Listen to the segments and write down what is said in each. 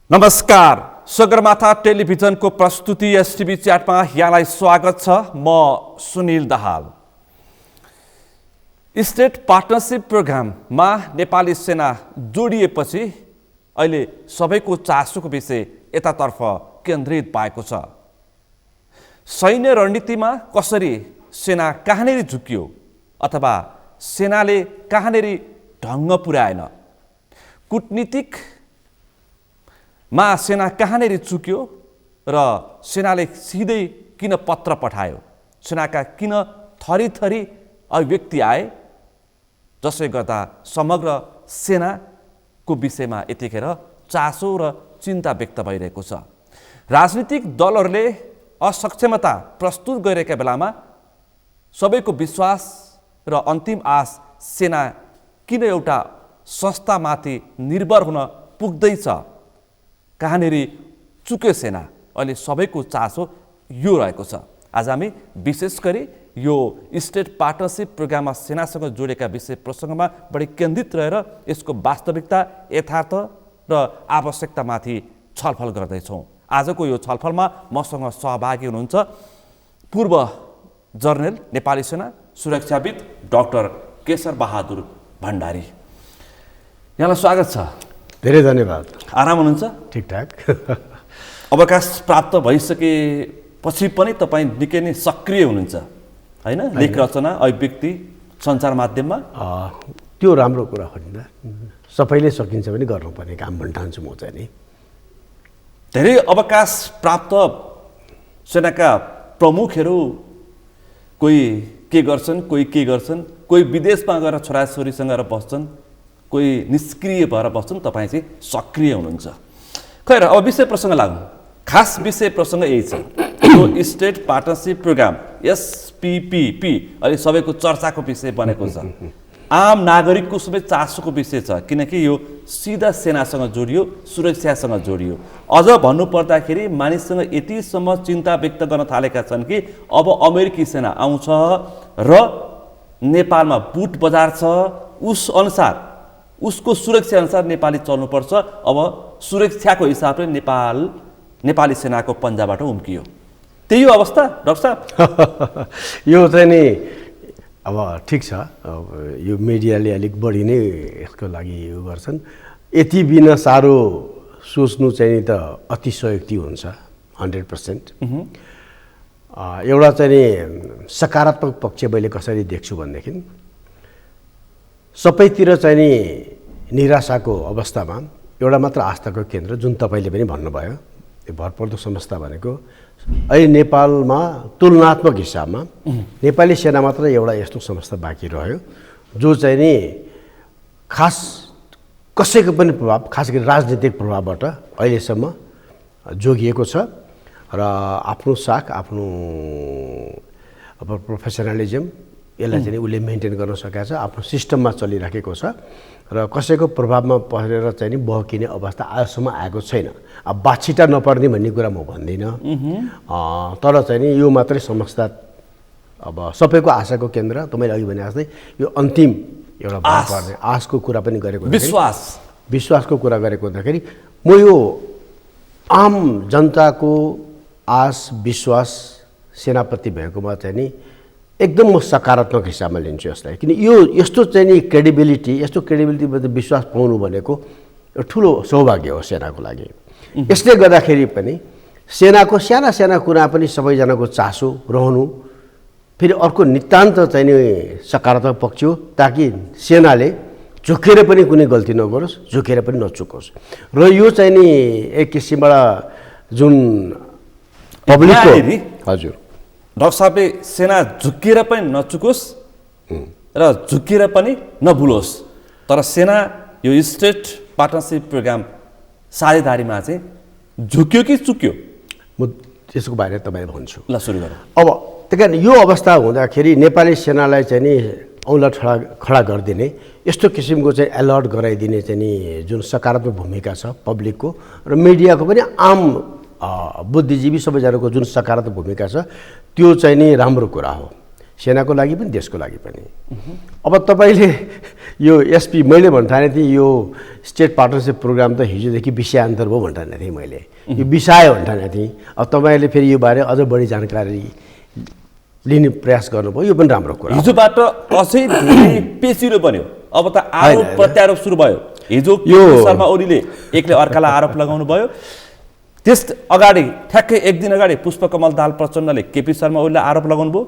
नमस्कार, सगरमाथा टेलिभिजनको प्रस्तुति एसटिभी च्याटमा यहाँलाई स्वागत छ। म सुनिल दाहाल। स्टेट पार्टनरशिप प्रोग्राममा नेपाली सेना जोडिएपछि अहिले सबैको चासोको विषय यतातर्फ केन्द्रित भएको छ। सैन्य रणनीतिमा कसरी सेना कहाँनेरि झुक्यो अथवा सेनाले कहाँनेरि ढङ्ग पुर्याएन, कूटनीतिक मा सेना कहाँनेरि चुक्यो र सेनाले सिधै किन पत्र पठायो, सेनाका किन थरी अभिव्यक्ति आए, जसले गर्दा समग्र सेनाको विषयमा यतिखेर चासो र चिन्ता व्यक्त भइरहेको छ। राजनीतिक दलहरूले असक्षमता प्रस्तुत गरिरहेका बेलामा सबैको विश्वास र अन्तिम आश सेना किन एउटा संस्थामाथि निर्भर हुन पुग्दैछ, कहाँनेरि चुक्यो सेना, अहिले सबैको चासो यो रहेको छ। आज हामी विशेष गरी यो स्टेट पार्टनरशिप प्रोग्राममा सेनासँग जोडेका विषय प्रसङ्गमा बढी केन्द्रित रहेर यसको वास्तविकता, यथार्थ र आवश्यकतामाथि छलफल गर्दैछौँ। आजको यो छलफलमा मसँग सहभागी हुनुहुन्छ पूर्व जर्नल नेपाली सेना सुरक्षाविद डाक्टर केशर बहादुर भण्डारी। यहाँलाई स्वागत छ। धेरै धन्यवाद। आराम हुनुहुन्छ? ठिकठाक। अवकाश प्राप्त भइसकेपछि पनि तपाईँ निकै नै सक्रिय हुनुहुन्छ, होइन? लेख रचना, अभिव्यक्ति, सञ्चार माध्यममा। त्यो राम्रो कुरा हो नि, सबैले सकिन्छ भने गर्नुपर्ने काम भन्न ठान्छु म चाहिँ नि। धेरै अवकाश प्राप्त सेनाका प्रमुखहरू कोही के गर्छन्, कोही के गर्छन्, कोही विदेशमा गएर छोराछोरीसँग बस्छन्, कोही निष्क्रिय भएर बस्छन्, तपाईँ चाहिँ सक्रिय हुनुहुन्छ। खैर, अब विषय प्रसङ्ग लागौँ। खास विषय प्रसङ्ग यही छ, यो स्टेट पार्टनरशिप प्रोग्राम एसपीपीपी अहिले सबैको चर्चाको विषय बनेको छ। आम नागरिकको सबै चासोको विषय छ, किनकि यो सिधा सेनासँग जोडियो, सुरक्षासँग जोडियो। अझ भन्नुपर्दाखेरि मानिससँग यतिसम्म चिन्ता व्यक्त गर्न थालेका छन् कि अब अमेरिकी सेना आउँछ र नेपालमा बुट बजार छ, उस अनुसार उसको सुरक्षा अनुसार नेपाली चल्नुपर्छ। अब सुरक्षाको हिसाबले नेपाली सेनाको पन्जाबाट उम्कियो। त्यही हो अवस्था, डाक्टर साहब? यो चाहिँ नि अब ठिक छ, अब यो मिडियाले अलिक बढी नै यसको लागि यो गर्छन्। यति बिना साह्रो सोच्नु चाहिँ नि त अतिशयोक्ति हुन्छ, 100%। एउटा चाहिँ नि सकारात्मक पक्ष मैले कसरी देख्छु भनेदेखि, सबैतिर चाहिँ नि निराशाको अवस्थामा एउटा मात्र आस्थाको केन्द्र, जुन तपाईँले पनि भन्नुभयो, यो भरपर्दो संस्था भनेको अहिले नेपालमा तुलनात्मक हिसाबमा नेपाली सेना मात्र एउटा यस्तो संस्था बाँकी रह्यो जो चाहिँ नि खास कसैको पनि प्रभाव, खास गरी राजनीतिक प्रभावबाट अहिलेसम्म जोगिएको छ र आफ्नो साख, आफ्नो अब प्रोफेसनलिजम यसलाई चाहिँ उसले मेन्टेन गर्न सकेको छ, आफ्नो सिस्टममा चलिराखेको छ र कसैको प्रभावमा परेर चाहिँ नि बहकिने अवस्था आजसम्म आएको छैन। अब बाछिटा नपर्ने भन्ने कुरा म भन्दिनँ, तर चाहिँ नि यो मात्रै संस्था अब सबैको आशाको केन्द्र। तपाईँले अघि भने जस्तै यो अन्तिम एउटा भन्नुपर्ने आशको कुरा पनि गरेको, विश्वासको कुरा गरेको हुँदाखेरि म यो आम जनताको आश विश्वास सेनाप्रति भएकोमा चाहिँ नि एकदम म सकारात्मक हिसाबमा लिन्छु यसलाई। किन यो यस्तो चाहिँ नि क्रेडिबिलिटी विश्वास पाउनु भनेको ठुलो सौभाग्य हो सेनाको लागि। यसले गर्दाखेरि पनि सेनाको साना साना कुरा पनि सबैजनाको चासो रहनु, फेरि अर्को नितान्त चाहिँ नि सकारात्मक पक्ष हो, ताकि सेनाले झुकेर पनि कुनै गल्ती नगरोस्, झुकेर पनि नचुकोस्। र यो चाहिँ नि एक किसिमबाट जुन पब्लिकको, हजुर डाक्टर साहबले सेना झुकेर पनि नचुकोस् र झुकेर पनि नभुलोस्, तर सेना यो स्टेट पार्टनरशिप प्रोग्राम साझेदारीमा चाहिँ झुक्यो कि चुक्यो? म त्यसको बारेमा तपाईँलाई भन्छु। ल सुरु गरौँ। अब त्यही कारण यो अवस्था हुँदाखेरि नेपाली सेनालाई चाहिँ नि औँला खडा गरिदिने, यस्तो किसिमको चाहिँ अलर्ट गराइदिने चाहिँ नि जुन सकारात्मक भूमिका छ पब्लिकको र मिडियाको पनि, आम बुद्धिजीवी सबैजनाको जुन सकारात्मक भूमिका छ, त्यो चाहिँ नि राम्रो कुरा हो। सेनाको लागि पनि देशको लागि पनि। अब तपाईँले यो एसपी मैले भन्ठाने थिएँ यो स्टेट पार्टनरसिप प्रोग्राम त हिजोदेखि विषयान्तर भयो भन्ठाने थिएँ मैले, यो विषय भन्ठाने थिएँ। अब तपाईँले फेरि यो बारे अझ बढी जानकारी लिने प्रयास गर्नुभयो, यो पनि राम्रो कुरा। हिजोबाट अझै धेरै पेचिलो बन्यो, अब त आरोप प्रत्यारोप सुरु भयो। हिजो केपी शर्मा ओलीले एकले अर्कालाई आरोप लगाउनु भयो, त्यस अगाडि ठ्याक्कै एक दिन अगाडि पुष्पकमल दाहाल प्रचण्डले केपी शर्मा ओलीलाई आरोप लगाउनु भयो।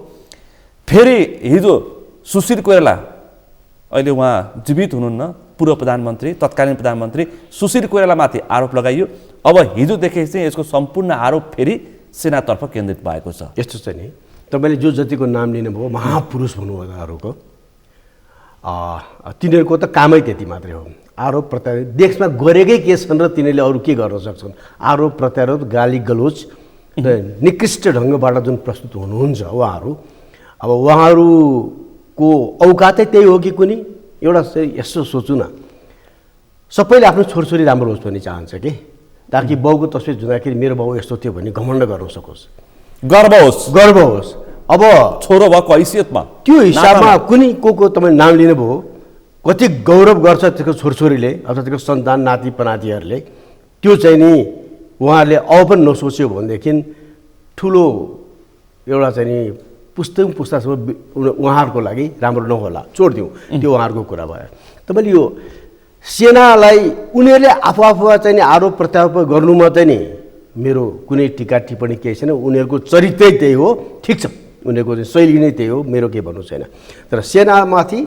फेरि हिजो सुशील कोइराला, अहिले उहाँ जीवित हुनुहुन्न, पूर्व प्रधानमन्त्री तत्कालीन प्रधानमन्त्री सुशील कोइरालामाथि आरोप लगाइयो। अब हिजोदेखि चाहिँ यसको सम्पूर्ण आरोप फेरि सेनातर्फ केन्द्रित भएको छ। यस्तो छ नि, तपाईँले जो जतिको नाम लिनुभयो महापुरुष भन्नुभयो अरूको, तिनीहरूको त कामै त्यति मात्रै हो, आरोप प्रत्यारोप। देशमा गरेकै के छन् र तिनीहरूले अरू के गर्न सक्छन्? आरोप प्रत्यारोप, गाली गलोच र निकृष्ट ढङ्गबाट जुन प्रस्तुत हुनुहुन्छ उहाँहरू, अब उहाँहरूको औकातै त्यही हो कि कुनै एउटा यसो सोचौँ न, सबैले आफ्नो छोरछोरी राम्रो होस् भन्ने चाहन्छ कि, ताकि बाउको तस्बिर जुँदाखेरि मेरो बाउ यस्तो थियो भन्ने घमण्ड गर्न सकोस्, गर्व होस्। अब छोरो भएको हैसियतमा त्यो हिसाबमा कुनै को तपाईँ नाम लिनुभयो, कति गौरव गर्छ त्यसको छोरछोरीले अथवा त्यसको सन्तान नाति पनातिहरूले, त्यो चाहिँ नि उहाँहरूले अब पनि नसोच्यो भनेदेखि ठुलो एउटा चाहिँ नि पुस्तासम्म उहाँहरूको लागि राम्रो नहोला, छोडिदिउँ, त्यो उहाँहरूको कुरा भयो। तपाईँले यो सेनालाई उनीहरूले आफू चाहिँ नि आरोप प्रत्यारोप गर्नुमा चाहिँ नि मेरो कुनै टिका टिप्पणी केही छैन, उनीहरूको चरित्रै त्यही हो, ठिक छ, उनीहरूको चाहिँ शैली नै त्यही हो, मेरो केही भन्नु छैन। तर सेनामाथि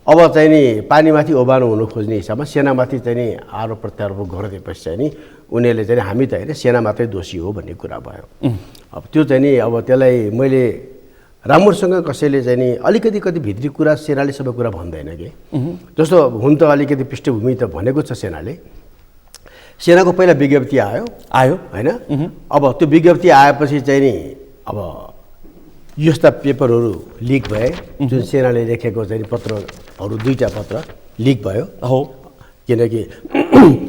अब चाहिँ नि पानीमाथि ओबानो हुनु खोज्ने हिसाबमा सेनामाथि चाहिँ नि आरोप प्रत्यारोप गरिदिएपछि चाहिँ नि उनीहरूले चाहिँ हामी त होइन सेना मात्रै दोषी हो भन्ने कुरा भयो। अब त्यो चाहिँ नि अब त्यसलाई मैले राम्रोसँग कसैले चाहिँ नि अलिकति कति भित्री कुरा सेनाले सबै कुरा भन्दैन कि, जस्तो हुन त अलिकति पृष्ठभूमि त भनेको छ सेनाले, सेनाको पहिला विज्ञप्ति आयो होइन, अब त्यो विज्ञप्ति आएपछि चाहिँ नि अब यस्ता पेपरहरू लिक भए, जुन सेनाले लेखेको चाहिँ पत्रहरू दुईवटा पत्र लिक भयो हो, किनकि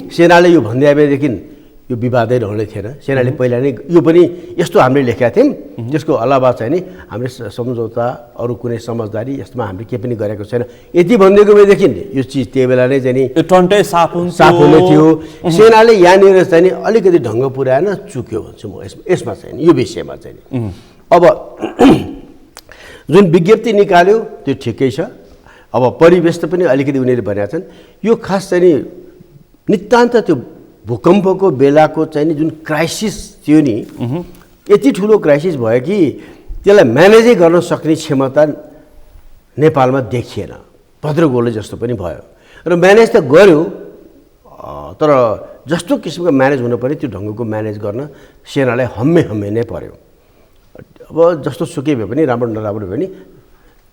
सेनाले यो भन्दै आएदेखि यो विवादै रहने थिएन। सेनाले पहिला नै यो पनि यस्तो हामीले लेखेका थियौँ, त्यसको अलावा चाहिँ नि हामीले सम्झौता अरू कुनै समझदारी यस्तोमा हामीले केही पनि गरेको छैन, यति भनिदिएको भएदेखि यो चिज त्यही बेला नै चाहिँ नि टन्टै साफ हुने थियो। सेनाले यहाँनिर चाहिँ नि अलिकति ढङ्ग पुऱ्याएन, चुक्यो भन्छु म यसमा चाहिँ नि, यो विषयमा चाहिँ नि। अब जुन विज्ञप्ति निकाल्यो त्यो ठिकै छ, अब परिवेश त पनि अलिकति उनीहरूले भनेका छन्, यो खास चाहिँ नि नितान्त त्यो भूकम्पको बेलाको चाहिँ नि जुन क्राइसिस थियो नि, यति ठुलो क्राइसिस भयो कि त्यसलाई म्यानेजै गर्न सक्ने क्षमता नेपालमा देखिएन, भद्रगोले जस्तो पनि भयो र म्यानेज त गर्यो, तर जस्तो किसिमको म्यानेज हुनुपर्ने त्यो ढङ्गको म्यानेज गर्न सेनालाई हम्मे नै पर्यो। अब जस्तो सुकै भए पनि राम्रो नराम्रो भए पनि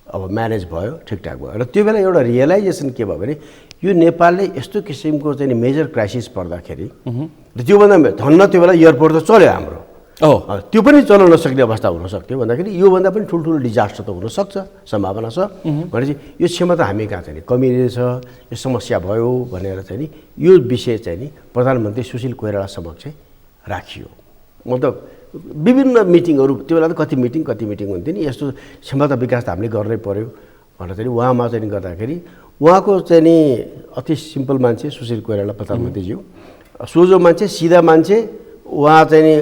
अब म्यानेज भयो, ठिकठाक भयो। र त्यो बेला एउटा रियलाइजेसन के भयो भने यो नेपालले यस्तो किसिमको चाहिँ मेजर क्राइसिस पर्दाखेरि र त्योभन्दा धन्न त्यो बेला एयरपोर्ट त चल्यो हाम्रो, त्यो पनि चलाउन नसक्ने अवस्था हुनसक्थ्यो भन्दाखेरि योभन्दा पनि ठुल्ठुलो डिजास्टर त हुनसक्छ, सम्भावना छ भनेपछि यो क्षमता हामी कहाँ चाहिँ कमी रहेछ, यो समस्या भयो भनेर चाहिँ नि यो विषय चाहिँ नि प्रधानमन्त्री सुशील कोइराला समक्ष राखियो। मतलब विभिन्न मिटिङहरू त्यो बेला त कति मिटिङ हुन्थ्यो नि, यस्तो क्षमता विकास त हामीले गर्नै पर्यो भनेर चाहिँ उहाँमा चाहिँ गर्दाखेरि उहाँको चाहिँ नि अति सिम्पल मान्छे सुशील कोइराला प्रधानमन्त्रीज्यू, सोझो मान्छे, सिधा मान्छे, उहाँ चाहिँ नि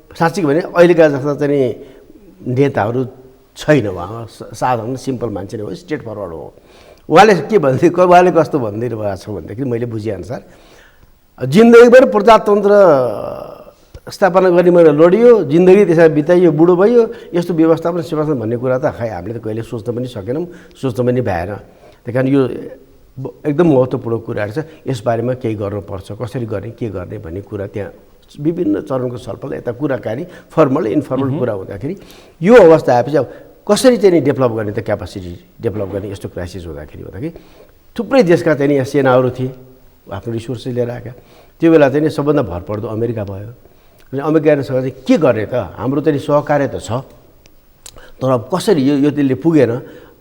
साँच्चै भने अहिलेका जस्ता चाहिँ नि नेताहरू छैन, उहाँ साधारण सिम्पल मान्छे नै हो, स्ट्रेट फरवर्ड हो। उहाँले के उहाँले कस्तो भनिदिनु भएको छ भनेदेखि मैले बुझेअनुसार जिन्दगीभर प्रजातन्त्र स्थापना गर्ने मैले लडियो, जिन्दगी त्यसमा बिताइयो, बुढो भयो, यस्तो व्यवस्थापन सेवासन भन्ने कुरा त खै हामीले त कहिले सोच्न पनि सकेनौँ, सोच्न पनि भएन। त्यही कारण यो एकदम महत्त्वपूर्ण कुराहरू छ, यसबारेमा केही गर्नुपर्छ, कसरी गर्ने के गर्ने भन्ने कुरा त्यहाँ विभिन्न चरणको छलफल, यता कुराकानी, फर्मल इन्फर्मल कुरा हुँदाखेरि यो अवस्था आएपछि अब कसरी चाहिँ नि डेभलप गर्ने त क्यापासिटी डेभलप गर्ने यस्तो क्राइसिस हुँदाखेरि थुप्रै देशका चाहिँ नि यहाँ सेनाहरू थिए आफ्नो रिसोर्सेस लिएर आएका, त्यो बेला चाहिँ नि सबभन्दा भरपर्दो अमेरिका भयो। अनि अमेरिकासँग चाहिँ के गर्ने त, हाम्रो चाहिँ सहकार्य त छ, तर अब कसरी यो त्यसले पुगेन,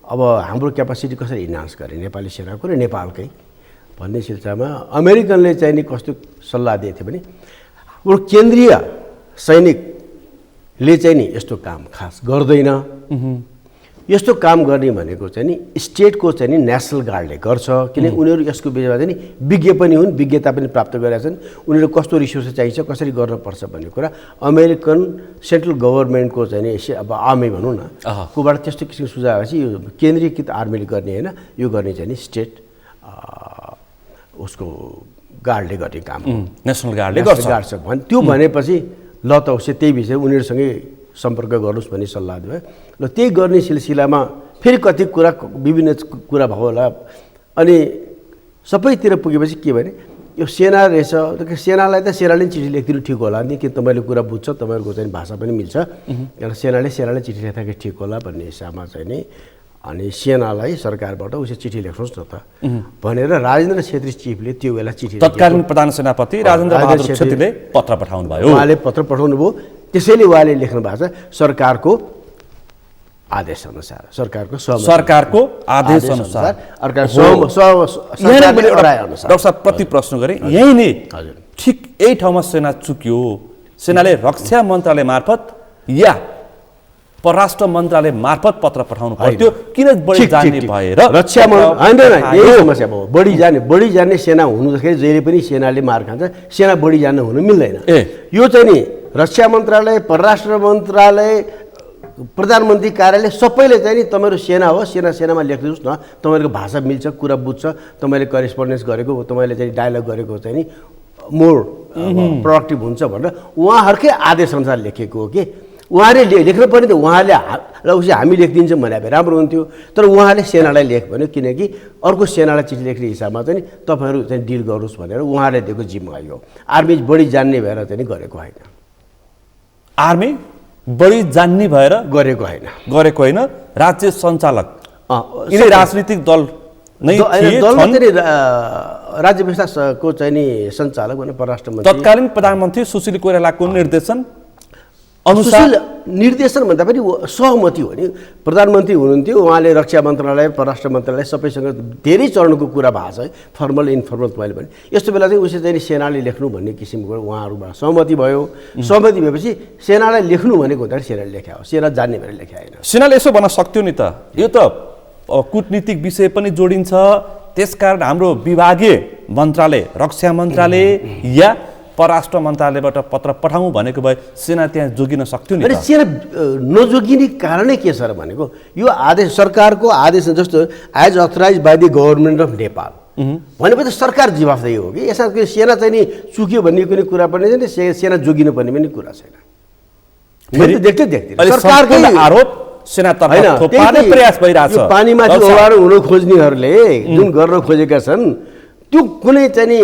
अब हाम्रो क्यापासिटी कसरी इन्हान्स गर्ने नेपाली सेनाको र नेपालकै भन्ने सिलसिलामा अमेरिकनले चाहिँ नि कस्तो सल्लाह दिएको थियो भने हाम्रो केन्द्रीय सैनिकले चाहिँ नि यस्तो काम खास गर्दैन, यस्तो काम गर्ने भनेको चाहिँ नि स्टेटको चाहिँ नि नेसनल गार्डले गर्छ, किनकि उनीहरू यसको विषयमा चाहिँ नि विज्ञ पनि हुन्, विज्ञता पनि प्राप्त गरेका छन्। उनीहरू कस्तो रिसोर्स चाहिन्छ, कसरी गर्नुपर्छ भन्ने कुरा अमेरिकन सेन्ट्रल गभर्मेन्टको चाहिँ नि अब आर्मी भनौँ न कोबाट त्यस्तो किसिमको सुझाव आएपछि यो केन्द्रीकृत आर्मीले गर्ने होइन, यो गर्ने चाहिँ नि स्टेट उसको गार्डले गर्ने काम हो, नेसनल गार्डले गर्छ भने त्यो भनेपछि ल त उसले त्यही विषय उनीहरूसँगै सम्पर्क गर्नुहोस् भन्ने सल्लाह दियो। ल त्यही गर्ने सिलसिलामा फेरि कति कुरा विभिन्न कुरा भयो होला। अनि सबैतिर पुगेपछि के भने यो सेना रहेछ, सेनालाई त सेनाले चिठी लेखिदिनु ठिक होला नि, कि तपाईँले कुरा बुझ्छ, तपाईँहरूको चाहिँ भाषा पनि मिल्छ, कारण सेनाले चिठी लेख्दाखेरि ठिक होला भन्ने हिसाबमा चाहिँ नि अनि सेनालाई सरकारबाट उसले चिठी लेख्नुहोस् न त भनेर राजेन्द्र छेत्री चिफले त्यो बेला चिठी तत्कालीन प्रधान सेनापति राजेन्द्र बहादुर छेत्रीले पत्र पठाउनु भयो। उहाँले पत्र पठाउनु भयो। त्यसैले उहाँले लेख्नु भएको छ सरकारको आदेशअनुसार, सरकारको आदेशअनुसार डाक्टर साहब प्रति प्रश्न गरेँ यही नै ठिक यही ठाउँमा सेना चुक्यो। सेनाले रक्षा मन्त्रालय मार्फत या परराष्ट्र मन्त्रालय मार्फत पत्र पठाउनु पर्थ्यो, किन बढी जान्ने भएर रक्षा यही समस्या भयो। बढी जान्ने सेना हुँदाखेरि जहिले पनि सेनाले मार खान्छ, सेना बढी जान्ने हुनु मिल्दैन। यो चाहिँ नि रक्षा मन्त्रालय, परराष्ट्र मन्त्रालय, प्रधानमन्त्री कार्यालय सबैले चाहिँ नि तपाईँहरू सेना हो, सेनामा लेखिदिनुहोस् न, तपाईँहरूको भाषा मिल्छ, कुरा बुझ्छ, तपाईँले करेस्पोन्डेन्स गरेको, तपाईँले चाहिँ डायलग गरेको चाहिँ नि मोर प्रोडक्टिभ हुन्छ भनेर उहाँहरूकै आदेशअनुसार लेखेको हो कि उहाँले लेख्नु पर्ने त उहाँले ल उसले हामी लेखिदिन्छौँ भने भए राम्रो हुन्थ्यो। तर उहाँले सेनालाई लेख भन्यो, किनकि अर्को सेनालाई चिठी लेख्ने हिसाबमा चाहिँ नि तपाईँहरू चाहिँ डिल गर्नुहोस् भनेर उहाँले दिएको जिम्मेवारी हो। आर्मी बढी जान्ने भएर चाहिँ नि गरेको होइन, आर्मी बढी जान्ने भएर गरेको होइन, राज्य सञ्चालक यिनै राजनीतिक दल नै दलमा चाहिँ राज्य व्यवस्थाको चाहिँ नि सञ्चालक भने परराष्ट्र मन्त्री तत्कालीन प्रधानमन्त्री सुशील कोइरालाको निर्देशन भन्दा पनि सहमति हो नि। प्रधानमन्त्री हुनुहुन्थ्यो, उहाँले रक्षा मन्त्रालय, परराष्ट्र मन्त्रालय सबैसँग धेरै चरणको कुरा भएको छ, फर्मल इन्फर्मल मैले भने यस्तो बेला चाहिँ उसले चाहिँ सेनाले लेख्नु भन्ने किसिमको उहाँहरूबाट सहमति भयो। सहमति भएपछि सेनालाई लेख्नु भनेको हुँदाखेरि सेनाले लेख्या हो, सेना जान्ने भनेर लेख्या होइन। सेनाले यसो भन्न सक्थ्यो नि त, यो त कूटनीतिक विषय पनि जोडिन्छ, त्यसकारण हाम्रो विभागीय मन्त्रालय, रक्षा मन्त्रालय या परराष्ट्र मन्त्रालयबाट पत्र पठाउँ भनेको भए सेना त्यहाँ जोगिन सक्थ्यो नि। सेना नजोगिने कारणै के छ र भनेको यो आदेश सरकारको आदेश जस्तो as authorised by the government of Nepal भनेपछि सरकार जवाफदेही हो कि यसमा सेना चाहिँ नि चुक्यो भन्ने कुनै कुरा पनि छैन, सेना जोगिनु पर्ने पनि कुरा छैन। मैले देख्दैन सरकारकै आरोप सेनातर्फ थोपार्ने प्रयास भइरहेछ। पानीमाथि ओह्रालो हुन खोज्नेहरूले जुन गर्न खोजेका छन् त्यो कुनै चाहिँ नि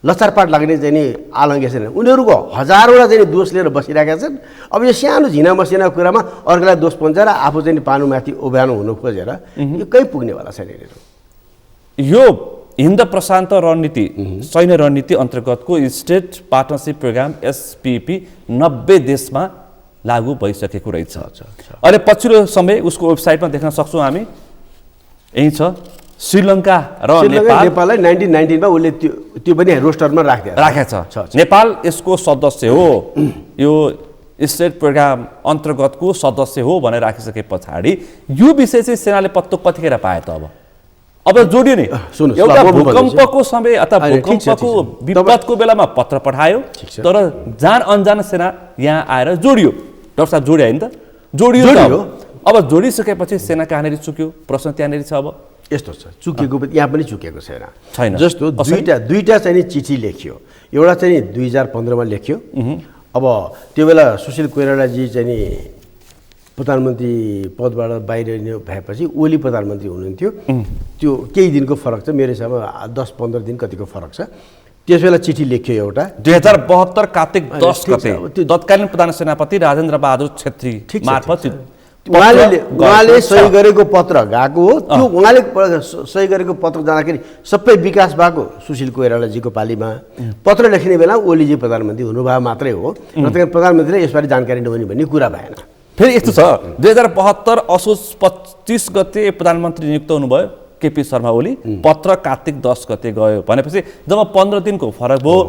लचारपाट लाग्ने चाहिँ नि आलङ्गे छैन। उनीहरूको हजारौँवटा चाहिँ दोष लिएर बसिरहेका छन्। अब यो सानो झिना मसिना कुरामा अर्कोलाई दोष पन्चाएर आफू चाहिँ पानीमाथि उभ्याउनु हुनु खोजेर यो कहीँ पुग्नेवाला छैन। यो हिन्द प्रशान्त रणनीति सैन्य रणनीति अन्तर्गतको स्टेट पार्टनरसिप प्रोग्राम SPP 90 देशमा लागू भइसकेको रहेछ। अहिले पछिल्लो समय उसको वेबसाइटमा देख्न सक्छौँ हामी, यही छ श्रीलङ्का र नेपाललाई 1919 मा उसले त्यो पनि रोस्टरमा राखेको छ। नेपाल यसको सदस्य हो, यो स्टेट प्रोग्राम अन्तर्गतको सदस्य हो भनेर राखिसके पछाडि यो विषय चाहिँ सेनाले पत्तो कतिखेर पाए त? अब जोडियो नि, एउटा भूकम्पको समय अथवा भूकम्पको विपदको बेलामा पत्र पठायो, तर जान अनजान सेना यहाँ आएर जोडियो। डाक्टर साहब जोड्यो होइन त? जोडियो। अब जोडिसकेपछि सेना कहाँनिर चुक्यो? प्रश्न त्यहाँनिर छ। अब यस्तो छ, चुकेको यहाँ पनि चुकेको छैन। जस्तो दुईटा चाहिँ नि चिठी लेखियो। एउटा चाहिँ 2015 मा लेख्यो। अब त्यो बेला सुशील कोइरालाजी चाहिँ नि प्रधानमन्त्री पदबाट बाहिर भएपछि ओली प्रधानमन्त्री हुनुहुन्थ्यो। त्यो केही दिनको फरक छ, मेरो हिसाबमा 10-15 दिन कतिको फरक छ। त्यस बेला चिठी लेख्यो एउटा 2072 कार्तिक 10 गते तत्कालीन प्रधान सेनापति राजेन्द्र बहादुर छेत्री मार्फत उहाँले सही गरेको पत्र गएको हो। त्यो उहाँले सही गरेको पत्र जाँदाखेरि सबै विकास भएको सुशील कोइरालाजीको पालीमा पत्र लेख्ने बेला ओलीजी प्रधानमन्त्री हुनुभयो मात्रै हो, र प्रधानमन्त्रीले यसबारे जानकारी नहुने भन्ने कुरा भएन। फेरि यस्तो छ, 2072 असोज 25 गते प्रधानमन्त्री नियुक्त हुनुभयो KP शर्मा ओली, पत्र कार्तिक 10 गते गयो भनेपछि जब 15 दिनको फरक भयो,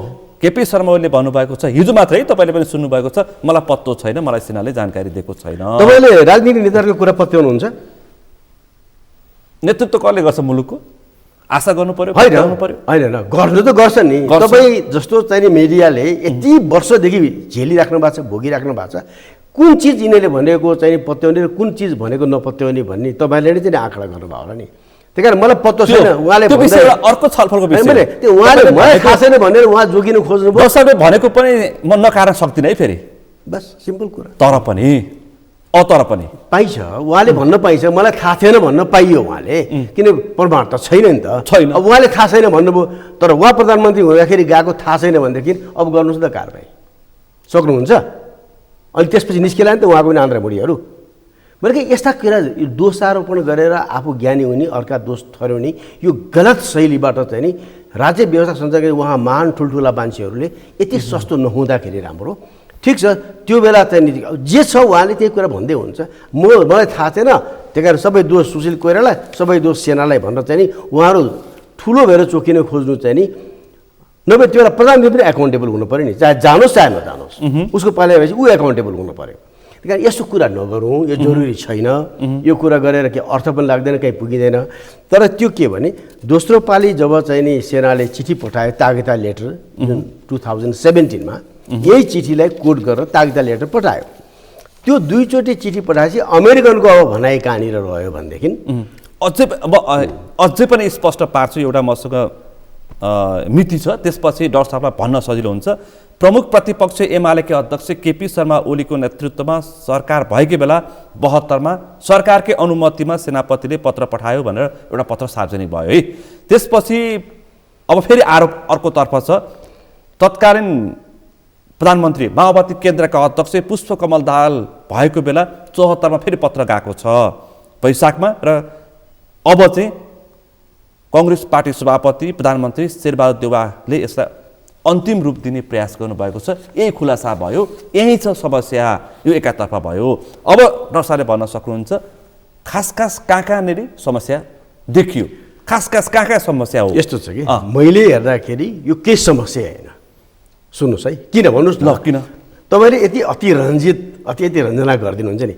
केपी शर्मा ओलीले भन्नुभएको छ, हिजो मात्रै तपाईँले पनि सुन्नुभएको छ, मलाई पत्तो छैन, मलाई सिन्हाले जानकारी दिएको छैन। तपाईँले राजनीतिक नेताहरूको कुरा पत्याउनुहुन्छ? नेतृत्व कसले गर्छ मुलुकको? आशा गर्नु पर्यो, होइन पर्यो। होइन गर्नु त गर्छ नि। तपाईँ जस्तो चाहिँ मिडियाले यति वर्षदेखि झेलिराख्नु भएको छ, भोगिराख्नु भएको छ, कुन चिज यिनीहरूले भनेको चाहिँ पत्याउने र कुन चिज भनेको नपत्याउने भन्ने तपाईँले नै चाहिँ आँकडा गर्नुभयो होला नि। त्यही कारण मलाई पत्तो छैन। उहाँले अर्को छलफलको विषय त्यो उहाँले मलाई थाहा छैन भनेर उहाँ जोगिनु खोज्नुभयो। दर्शकले भनेको पनि म नकार्न सक्दिनँ है फेरि, बस सिम्पल कुरा। तर पनि पाइन्छ, उहाँले भन्न पाइन्छ, मलाई थाहा थिएन भन्न पाइयो उहाँले, किन प्रमाण त छैन नि त। छैन। अब उहाँले थाहा छैन भन्नुभयो, तर उहाँ प्रधानमन्त्री हुँदाखेरि गएको थाहा छैन भनेदेखि अब गर्नुहोस् न कारबाही, सक्नुहुन्छ? अनि त्यसपछि निस्केला नि त उहाँको पनि आन्द्रामुढीहरू। मैले कि यस्ता कुरा दोषारोपण गरेर आफू ज्ञानी हुने, अर्का दोष ठहराउने यो गलत शैलीबाट चाहिँ नि राज्य व्यवस्था सञ्चालन उहाँ महान ठुल्ठुला मान्छेहरूले यति सस्तो नहुँदाखेरि राम्रो। ठिक छ, त्यो बेला चाहिँ जे छ उहाँले त्यही कुरा भन्दै हुन्छ। मलाई थाहा थिएन, त्यही कारण सबै दोष सुशील कोइराला, सबै दोष सेनालाई भनेर चाहिँ नि उहाँहरू ठुलो भएर चोकिन खोज्नु चाहिँ नि नभए त्यो बेला प्रधानमन्त्री पनि एकाउन्टेबल हुनु पऱ्यो नि, चाहे जानोस् चाहे नजानोस्, उसको पाले भएपछि ऊ एकाउन्टेबल हुनु पऱ्यो। त्यही कारण यस्तो कुरा नगरौँ, यो जरुरी छैन। यो कुरा गरेर के अर्थ पनि लाग्दैन, कहीँ पुगिँदैन। तर त्यो के भने दोस्रो पालि जब चाहिँ नि सेनाले चिठी पठायो, तागता लेटर 2017 मा, यही चिठीलाई कोट गरेर तागता लेटर पठायो। त्यो दुईचोटि चिठी पठाएपछि अमेरिकनको अब भनाइ कहाँनिर रह्यो भनेदेखि अझै पनि स्पष्ट पार्छु, एउटा मसँग मिति छ, त्यसपछि डाक्टर साहबलाई भन्न सजिलो हुन्छ। प्रमुख प्रतिपक्ष एमालेका अध्यक्ष केपी शर्मा ओलीको नेतृत्वमा सरकार भएकै बेला 72 मा सरकारकै अनुमतिमा सेनापतिले पत्र पठायो भनेर एउटा पत्र सार्वजनिक भयो है। त्यसपछि अब फेरि आरोप अर्कोतर्फ छ, तत्कालीन प्रधानमन्त्री माओवादी केन्द्रका अध्यक्ष पुष्पकमल दाहाल भएको बेला 74 मा फेरि पत्र गएको छ वैशाखमा, र अब चाहिँ कांग्रेस पार्टी सभापति प्रधानमन्त्री शेरबहादुर देउवाले यसलाई अन्तिम रूप दिने प्रयास गर्नुभएको छ। यही खुलासा भयो, यही छ समस्या, यो एकातर्फ भयो। अब डाक्टरले भन्न सक्नुहुन्छ खास कहाँनिर समस्या देखियो, खास कहाँ समस्या हो? यस्तो छ कि मैले हेर्दाखेरि यो केही समस्या होइन। सुन्नुहोस् है, किन भन्नुहोस् न, किन तपाईँले यति अति रञ्जना गरिदिनुहुन्छ नि,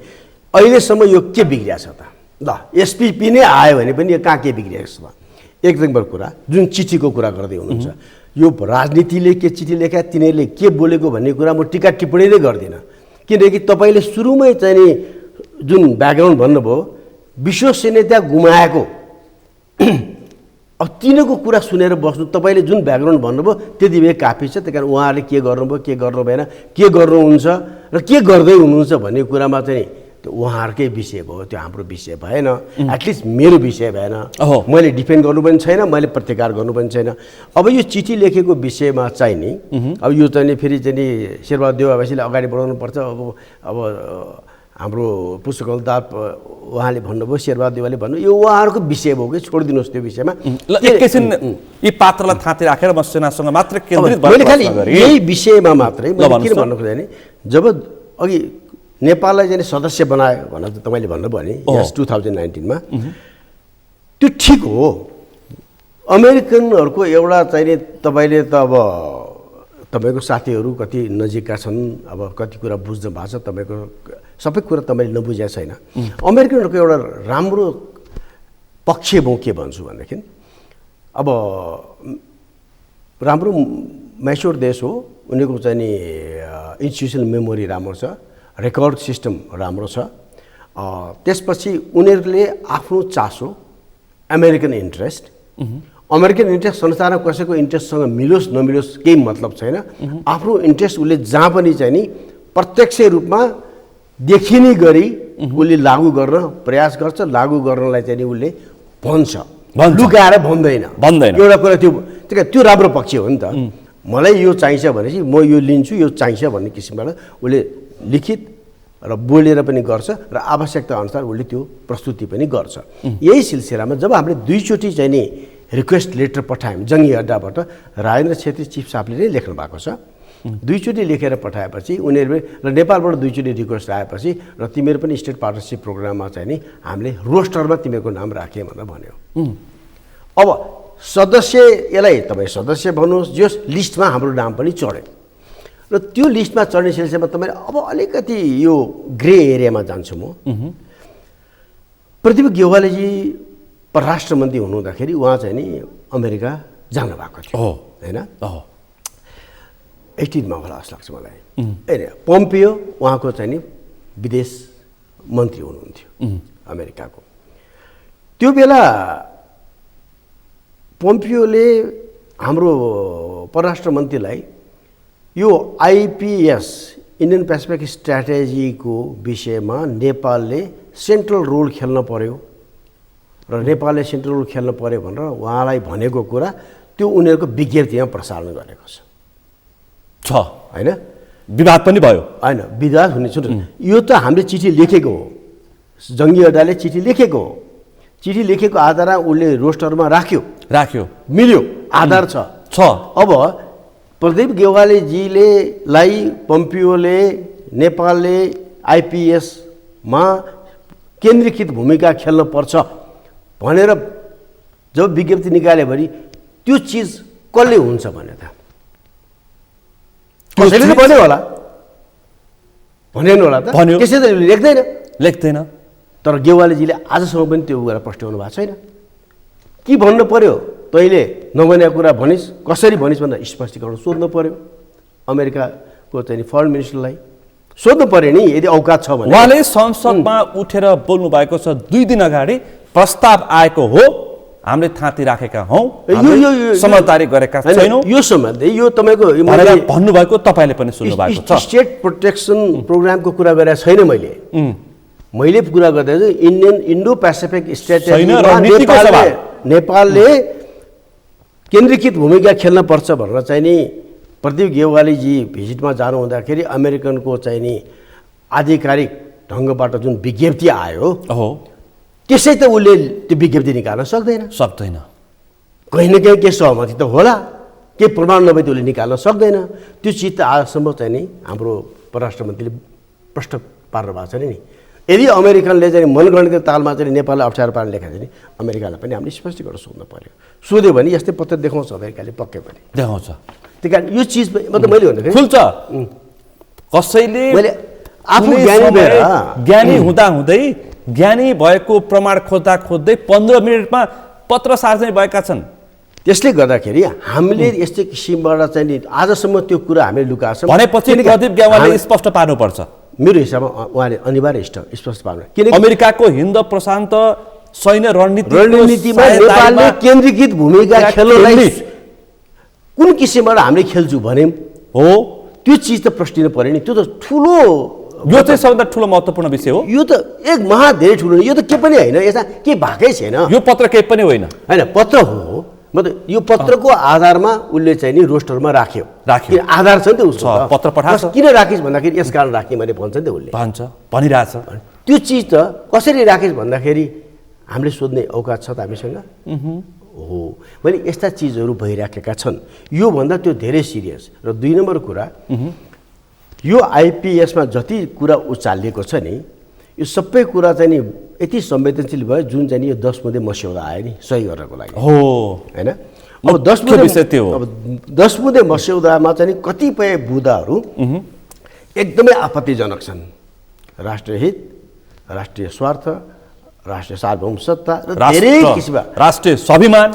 अहिलेसम्म यो के बिग्रिया छ त? ल एसपिपी नै आयो भने पनि यो कहाँ के बिग्रिएको छ त? एक नम्बर कुरा, जुन चिठीको कुरा गर्दै हुनुहुन्छ, यो राजनीतिले के चिठी लेखा, तिनीहरूले के बोलेको भन्ने कुरा म टिका टिप्पणी नै गर्दिनँ। किनकि तपाईँले सुरुमै चाहिँ नि जुन ब्याकग्राउन्ड भन्नुभयो, विश्वसनीयता गुमाएको, अब तिनीहरूको कुरा सुनेर बस्नु, तपाईँले जुन ब्याकग्राउन्ड भन्नुभयो त्यति बेला काफी छ। त्यही कारण उहाँहरूले के गर्नुभयो, के गर्नु भएन, के गर्नुहुन्छ र के गर्दै हुनुहुन्छ भन्ने कुरामा चाहिँ त्यो उहाँहरूकै विषय भयो, त्यो हाम्रो विषय भएन, एटलिस्ट मेरो विषय भएन। मैले डिफेन्ड गर्नु पनि छैन, मैले प्रत्याहार गर्नु पनि छैन। अब यो चिठी लेखेको विषयमा चाहिँ नि अब यो चाहिँ नि फेरि चाहिँ नि शेरबहादुर देउवावासीले अगाडि बढाउनुपर्छ। अब हाम्रो पुष्पकमल दाहाल उहाँले भन्नुभयो, शेरबहादुर देउवाले भन्नु, यो उहाँहरूको विषय भयो कि छोडिदिनुहोस् त्यो विषयमा। एकैछिन यी पात्रलाई थाँती राखेर म सेनासँग मात्र केन्द्रित मैले खालि यही विषयमा मात्रै किन भन्नु खोजेँ भने जब अघि नेपाललाई चाहिँ सदस्य बनायो भनेर तपाईँले भन्नुभयो नि यस 2019 मा, त्यो ठिक हो। अमेरिकनहरूको एउटा चाहिँ नि तपाईँले त अब तपाईँको साथीहरू कति नजिकका छन्, अब कति कुरा बुझ्नु भएको छ, तपाईँको सबै कुरा तपाईँले नबुझेको छैन। अमेरिकनहरूको एउटा राम्रो पक्ष म के भन्छु भनेदेखि, अब राम्रो मैच्योर देश हो, उनीहरूको चाहिँ नि इन्स्टिट्युसनल मेमोरी राम्रो छ, रेकर्ड सिस्टम राम्रो छ। त्यसपछि उनीहरूले आफ्नो चासो, अमेरिकन इन्ट्रेस्ट संसारमा कसैको इन्ट्रेस्टसँग मिलोस् नमिलोस् केही मतलब छैन। आफ्नो इन्ट्रेस्ट उसले जहाँ पनि चाहिँ नि प्रत्यक्ष रूपमा देखिने गरी उसले लागू गर्न प्रयास गर्छ, लागू गर्नलाई चाहिँ नि उसले भन्छ, लुकाएर भन्दैन। एउटा कुरा त्यो राम्रो पक्ष हो नि त। मलाई यो चाहिन्छ भनेपछि म यो लिन्छु, यो चाहिन्छ भन्ने किसिमबाट उसले लिखित र बोलेर पनि गर्छ र आवश्यकता अनुसार उसले त्यो प्रस्तुति पनि गर्छ। यही सिलसिलामा जब हामीले दुईचोटि चाहिँ नि रिक्वेस्ट लेटर पठायौँ जङ्गी अड्डाबाट, राजेन्द्र छेत्री चिफ साहबले नै लेख्नु भएको छ। दुईचोटि लेखेर पठाएपछि उनीहरूले र नेपालबाट दुईचोटि रिक्वेस्ट आएपछि र तिमीहरू पनि स्टेट पार्टनरसिप प्रोग्राममा चाहिँ नि हामीले रोस्टरमा तिमीहरूको नाम राखेँ भनेर भन्यो। अब सदस्य, यसलाई तपाईँ सदस्य भन्नुहोस्, जस लिस्टमा हाम्रो नाम पनि चढ्यो र त्यो लिस्टमा चढ्ने सिलसिलामा तपाईँले अब अलिकति यो ग्रे एरियामा जान्छु म। प्रदीप गेवालीजी परराष्ट्र मन्त्री हुनुहुँदाखेरि उहाँ चाहिँ नि अमेरिका जानुभएको थियो होइन, 18मा होला जस्तो लाग्छ मलाई। पोम्पियो उहाँको चाहिँ नि विदेश मन्त्री हुनुहुन्थ्यो अमेरिकाको। त्यो बेला पोम्पियोले हाम्रो परराष्ट्र मन्त्रीलाई यो आइपिएस इन्डियन पेसिफिक स्ट्र्याटेजीको विषयमा नेपालले सेन्ट्रल रोल खेल्न पर्यो र नेपालले सेन्ट्रल रोल खेल्न पर्यो भनेर उहाँलाई भनेको कुरा त्यो उनीहरूको विज्ञप्तिमा प्रसारण गरेको छ होइन। विवाद पनि भयो होइन, विवाद हुने छ। यो त हामीले चिठी लेखेको हो, जङ्गी अड्डाले चिठी लेखेको हो, चिठी लेखेको आधारमा उसले रोस्टरमा राख्यो मिल्यो, आधार छ। अब प्रदीप गेवालीजीले लाई पोम्पियोले नेपालले आइपिएसमा केन्द्रीकृत भूमिका खेल्न पर्छ भनेर जब विज्ञप्ति निकाल्यो भने त्यो चिज कसले हुन्छ भने त कसैले भन्यो होला, भनेन होला त, त्यसैले लेख्दैन। तर गेवालीजीले आजसम्म पनि त्यो कुरा प्रस्ट्याउनु भएको छैन। के भन्नु पर्यो, तैँले नभनेको कुरा भनिस्, कसरी भनिस् भन्दा स्पष्टीकरण सोध्नु पर्यो अमेरिकाको चाहिँ फरेन मिनिस्टरलाई सोध्नु पर्यो नि, यदि औकात छ भने। उहाँले संसदमा उठेर बोल्नु भएको छ 2 दिन अगाडि प्रस्ताव आएको हो, हामीले थाँती राखेका हौँ, समझदारी गरेका छैनौँ यो सम्बन्धी। यो तपाईँको भन्नुभएको तपाईँले पनि सुन्नु भएको छ। स्टेट प्रोटेक्सन प्रोग्रामको कुरा गरेको छैन मैले कुरा गर्दा इन्डियन इन्डो पेसिफिक स्ट्र्याटेजीमा नेपालले केन्द्रीकृत भूमिका खेल्न पर्छ भनेर चाहिँ नि प्रदीप गेवालीजी भिजिटमा जानु हुँदाखेरि अमेरिकनको चाहिँ नि आधिकारिक ढङ्गबाट जुन विज्ञप्ति आयो त्यसै त उसले त्यो विज्ञप्ति निकाल्न सक्दैन। कहीँ न कहीँ के सहमति त होला, के प्रमाण नभए त उसले निकाल्न सक्दैन। त्यो चिज त आजसम्म चाहिँ नि हाम्रो परराष्ट्र मन्त्रीले प्रश्न पार्नु भएको छ नि। यदि अमेरिकनले चाहिँ मनगणित तालमा चाहिँ नेपाललाई अप्ठ्यारो पार्न लेखा चाहिँ अमेरिकालाई पनि हामीले स्पष्टीकरण सोध्नु पर्यो। सोध्यो भने यस्तै पत्र देखाउँछ अमेरिकाले, पक्कै पनि देखाउँछ। त्यही कारण यो चिज मतलब मैले भन्दाखेरि खुल्छ। कसैले आफू ज्ञानी हुँदै ज्ञानी भएको प्रमाण खोज्दै 15 मिनटमा पत्र सार्वजनिक भएका छन्। त्यसले गर्दाखेरि हामीले यस्तै किसिमबाट चाहिँ नि आजसम्म त्यो कुरा हामीले लुकाएको छ भनेपछि प्रदीप गेवालीले स्पष्ट पार्नुपर्छ। मेरो हिसाबमा उहाँले अनिवार्य स्पष्ट पार्नु, किनकि अमेरिकाको हिन्द प्रशान्त सैन्य रणनीतिमा नेपालले केन्द्रीकृत भूमिका खेल्नलाई कुन किसिमबाट हामीले खेल्छौँ भने हो त्यो चिज त प्रश्न पर्यो नि। त्यो त ठुलो, यो चाहिँ सबभन्दा ठुलो महत्त्वपूर्ण विषय हो। यो त एक धेरै ठुलो, यो त के पनि होइन, यसमा के भएकै छैन। यो पत्र केही पनि होइन, पत्र हो। मतलब यो पत्रको आधारमा उसले चाहिँ नि रोस्टरमा राख्यो, आधार छ नि त उसको, पत्र पठाएको किन राखिस् भन्दाखेरि यस कारण राखेँ मैले भन्छ नि त उसले, भनिरहेछ। त्यो चिज त कसरी राखिस् भन्दाखेरि हामीले सोध्ने औकात छ त हामीसँग हो। मैले यस्ता चिजहरू भइराखेका छन्। योभन्दा त्यो धेरै सिरियस। र 2 नम्बर कुरा, यो आइपिएसमा जति कुरा उचालिएको छ नि, यो सबै कुरा चाहिँ नि यति संवेदनशील भयो जुन चाहिँ नि यो 10 बुँदे मस्यौदा आयो नि सही गर्नको लागि हो होइन। अब 10 बुँदे मस्यौदामा चाहिँ कतिपय बुँदाहरू एकदमै आपत्तिजनक छन्। राष्ट्रिय हित, राष्ट्रिय स्वार्थ, राष्ट्रिय सार्वभौम सत्ता र धेरै किसिमका राष्ट्रिय स्वाभिमान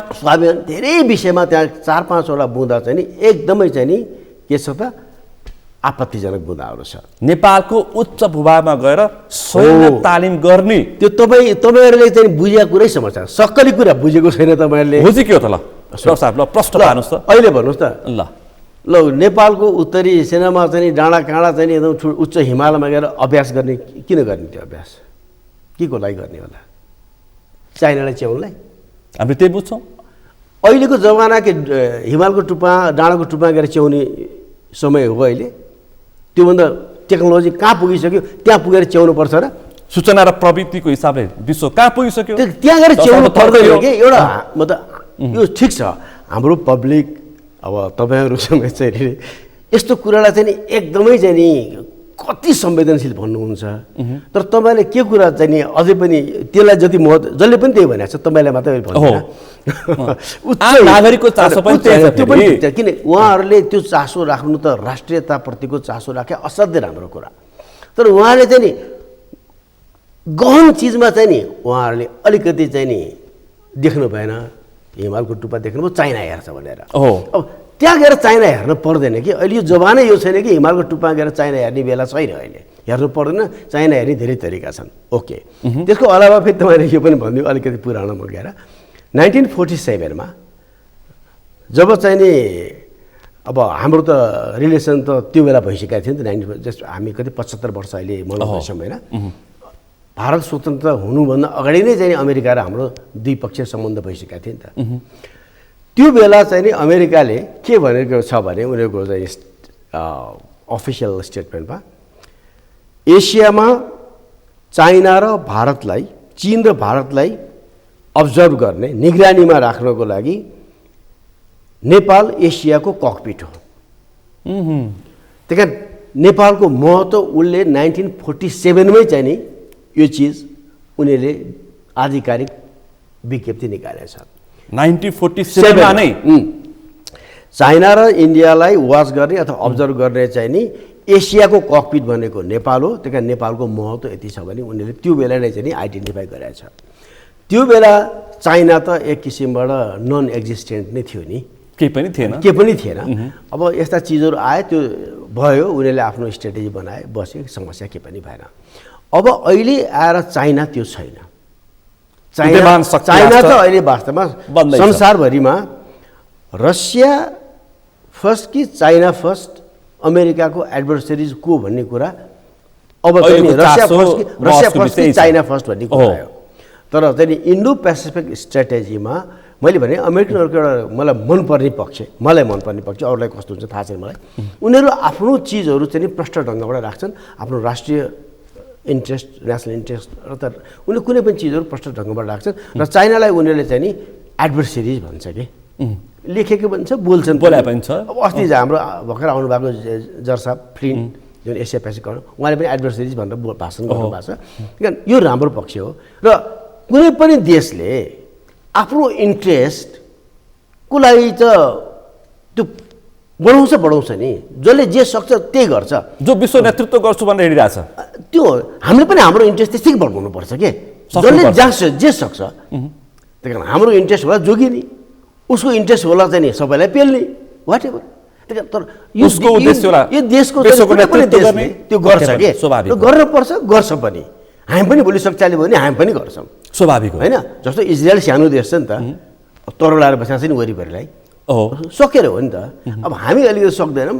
धेरै विषयमा त्यहाँ 4-5 वटा बुँदा चाहिँ नि एकदमै चाहिँ नि के छ त आपत्तिजनक बुँदाहरू छ। नेपालको उच्च भूभागमा गएर सैन्य तालिम गर्ने त्यो तपाईँहरूले चाहिँ बुझेको कुरै समस्या, सक्कली कुरा बुझेको छैन तपाईँहरूले। बुझि के हो त? ल प्रश्न पार्नुहोस् त, अहिले भन्नुहोस् त। ल नेपालको उत्तरी सेनामा चाहिँ डाँडा काँडा चाहिँ एकदम उच्च हिमालयमा गएर अभ्यास गर्ने, किन गर्ने त्यो अभ्यास? के को लागि गर्ने होला? चाइनालाई च्याउनलाई? हामीले त्यही बुझ्छौँ। अहिलेको जमाना के हिमालको टुप्पा डाँडाको टुप्पा गएर च्याउने समय हो अहिले? त्योभन्दा टेक्नोलोजी कहाँ पुगिसक्यो, त्यहाँ पुगेर च्याउनु पर्छ र? सूचना र प्रविधिको हिसाबले विश्व कहाँ पुगिसक्यो, त्यहाँ गएर च्याउनु पर्दैन कि एउटा मतलब यो ठिक छ। हाम्रो पब्लिक अब तपाईँहरूसँग चाहिँ यस्तो कुरालाई चाहिँ नि एकदमै चाहिँ नि कति संवेदनशील भन्नुहुन्छ तर तपाईँले के कुरा चाहिँ नि अझै पनि त्यसलाई जति महत्त्व जसले पनि त्यही भनेको छ तपाईँलाई मात्रै भन्दैन नागरिकको चासो पनि त्यो पनि किन उहाँहरूले त्यो चासो राख्नु त राष्ट्रियताप्रतिको चासो राखे असाध्यै राम्रो कुरा तर उहाँले चाहिँ नि गहन चिजमा चाहिँ नि उहाँहरूले अलिकति चाहिँ नि देख्नु भएन हिमालको टुप्पा देख्नुभयो चाइना हेर्छ भनेर अब त्यहाँ गएर चाइना हेर्नु पर्दैन कि अहिले यो जमानै यो छैन कि हिमालको टुप्पा गएर चाइना हेर्ने बेला छैन अहिले हेर्नु पर्दैन चाइना हेर्ने धेरै तरिका छन् ओके त्यसको अलावा फेरि तपाईँले यो पनि भनिदियो अलिकति पुरानोमा गएर 1947 जब चाहिँ नि अब हाम्रो त रिलेसन त त्यो बेला भइसकेको थियो नि त जस्ट हामी कति 75 वर्ष अहिले मनाउँदैछौँ होइन भारत स्वतन्त्र हुनुभन्दा अगाडि नै चाहिँ अमेरिका र हाम्रो द्विपक्षीय सम्बन्ध भइसकेको थियो नि त त्यो बेला चाहिँ नि अमेरिकाले के भनेको छ भने उनीहरूको चाहिँ अफिसियल स्टेटमेन्टमा एसियामा चाइना र भारतलाई चीन र भारतलाई अब्जर्भ गर्ने निगरानीमा राख्नको लागि नेपाल एसियाको ककपिट हो त्यही कारण नेपालको महत्त्व उसले 1947 मै चाहिँ नि यो चिज उनीहरूले आधिकारिक विज्ञप्ति निकालेको छ 1947 मा नै चाइना र इन्डियालाई वाच गर्ने अथवा अब्जर्भ गर्ने चाहिँ नि एसियाको ककपिट भनेको नेपाल हो त्यही कारण नेपालको महत्त्व यति छ भने उनीहरूले त्यो बेला नै चाहिँ नि आइडेन्टिफाई गरेको छ त्यो बेला चाइना त एक किसिमबाट नन एक्जिस्टेन्ट नै थियो नि केही पनि थिएन अब यस्ता चिजहरू आए त्यो भयो उनीहरूले आफ्नो स्ट्रेटेजी बनाए बसे समस्या केही पनि भएन अब अहिले आएर चाइना त्यो छैन चाइना त अहिले वास्तवमा संसारभरिमा रसिया फर्स्ट कि चाइना फर्स्ट अमेरिकाको एडभर्सरिज को भन्ने कुरा अब चाहिँ रसिया फर्स्ट कि चाइना फर्स्ट भन्ने कुरा आयो तर चाहिँ इन्डो पेसिफिक स्ट्राटेजीमा मैले भने अमेरिकनहरूको एउटा मलाई मनपर्ने पक्ष अरूलाई कस्तो हुन्छ थाहा छैन मलाई उनीहरू आफ्नो चिजहरू चाहिँ प्रष्ट ढङ्गबाट राख्छन् आफ्नो राष्ट्रिय इन्ट्रेस्ट नेसनल इन्ट्रेस्ट र उनीहरू कुनै पनि चिजहरू प्रष्ट ढङ्गबाट राख्छन् र चाइनालाई उनीहरूले चाहिँ नि एडभर्सरिज भन्छ कि लेखेको पनि छ बोल्छन् बोला पनि छ अब अस्ति हाम्रो भर्खर आउनुभएको जर्साब फ्लिन जुन एसिया पेसिफिक उहाँले पनि एडभर्सरिज भनेर भाषण गर्नुभएको छ किन यो राम्रो पक्ष हो र कुनै पनि देशले आफ्नो इन्ट्रेस्टको लागि त त्यो बढाउँछ नि जसले जे सक्छ त्यही गर्छ जो विश्व नेतृत्व गर्छु भनेर हिँडिरहेछ त्यो हामीले पनि हाम्रो इन्ट्रेस्ट त्यसै बढाउनुपर्छ के जसले जे सक्छ त्यही कारण हाम्रो इन्ट्रेस्ट होला जोगिने उसको इन्ट्रेस्ट होला चाहिँ नि सबैलाई पेल्ने वाट एभर तर यो देशको कुनै पनि देशले त्यो गर्छ के गर्नुपर्छ गर्छ पनि हामी पनि भोलि शक्तिशाली भयो भने हामी पनि गर्छौँ स्वाभाविक होइन जस्तो इजरायल सानो देश छ नि त तरुलाएर बसेको छ नि वरिपरिलाई सकेर हो नि त अब हामी अलिकति सक्दैनौँ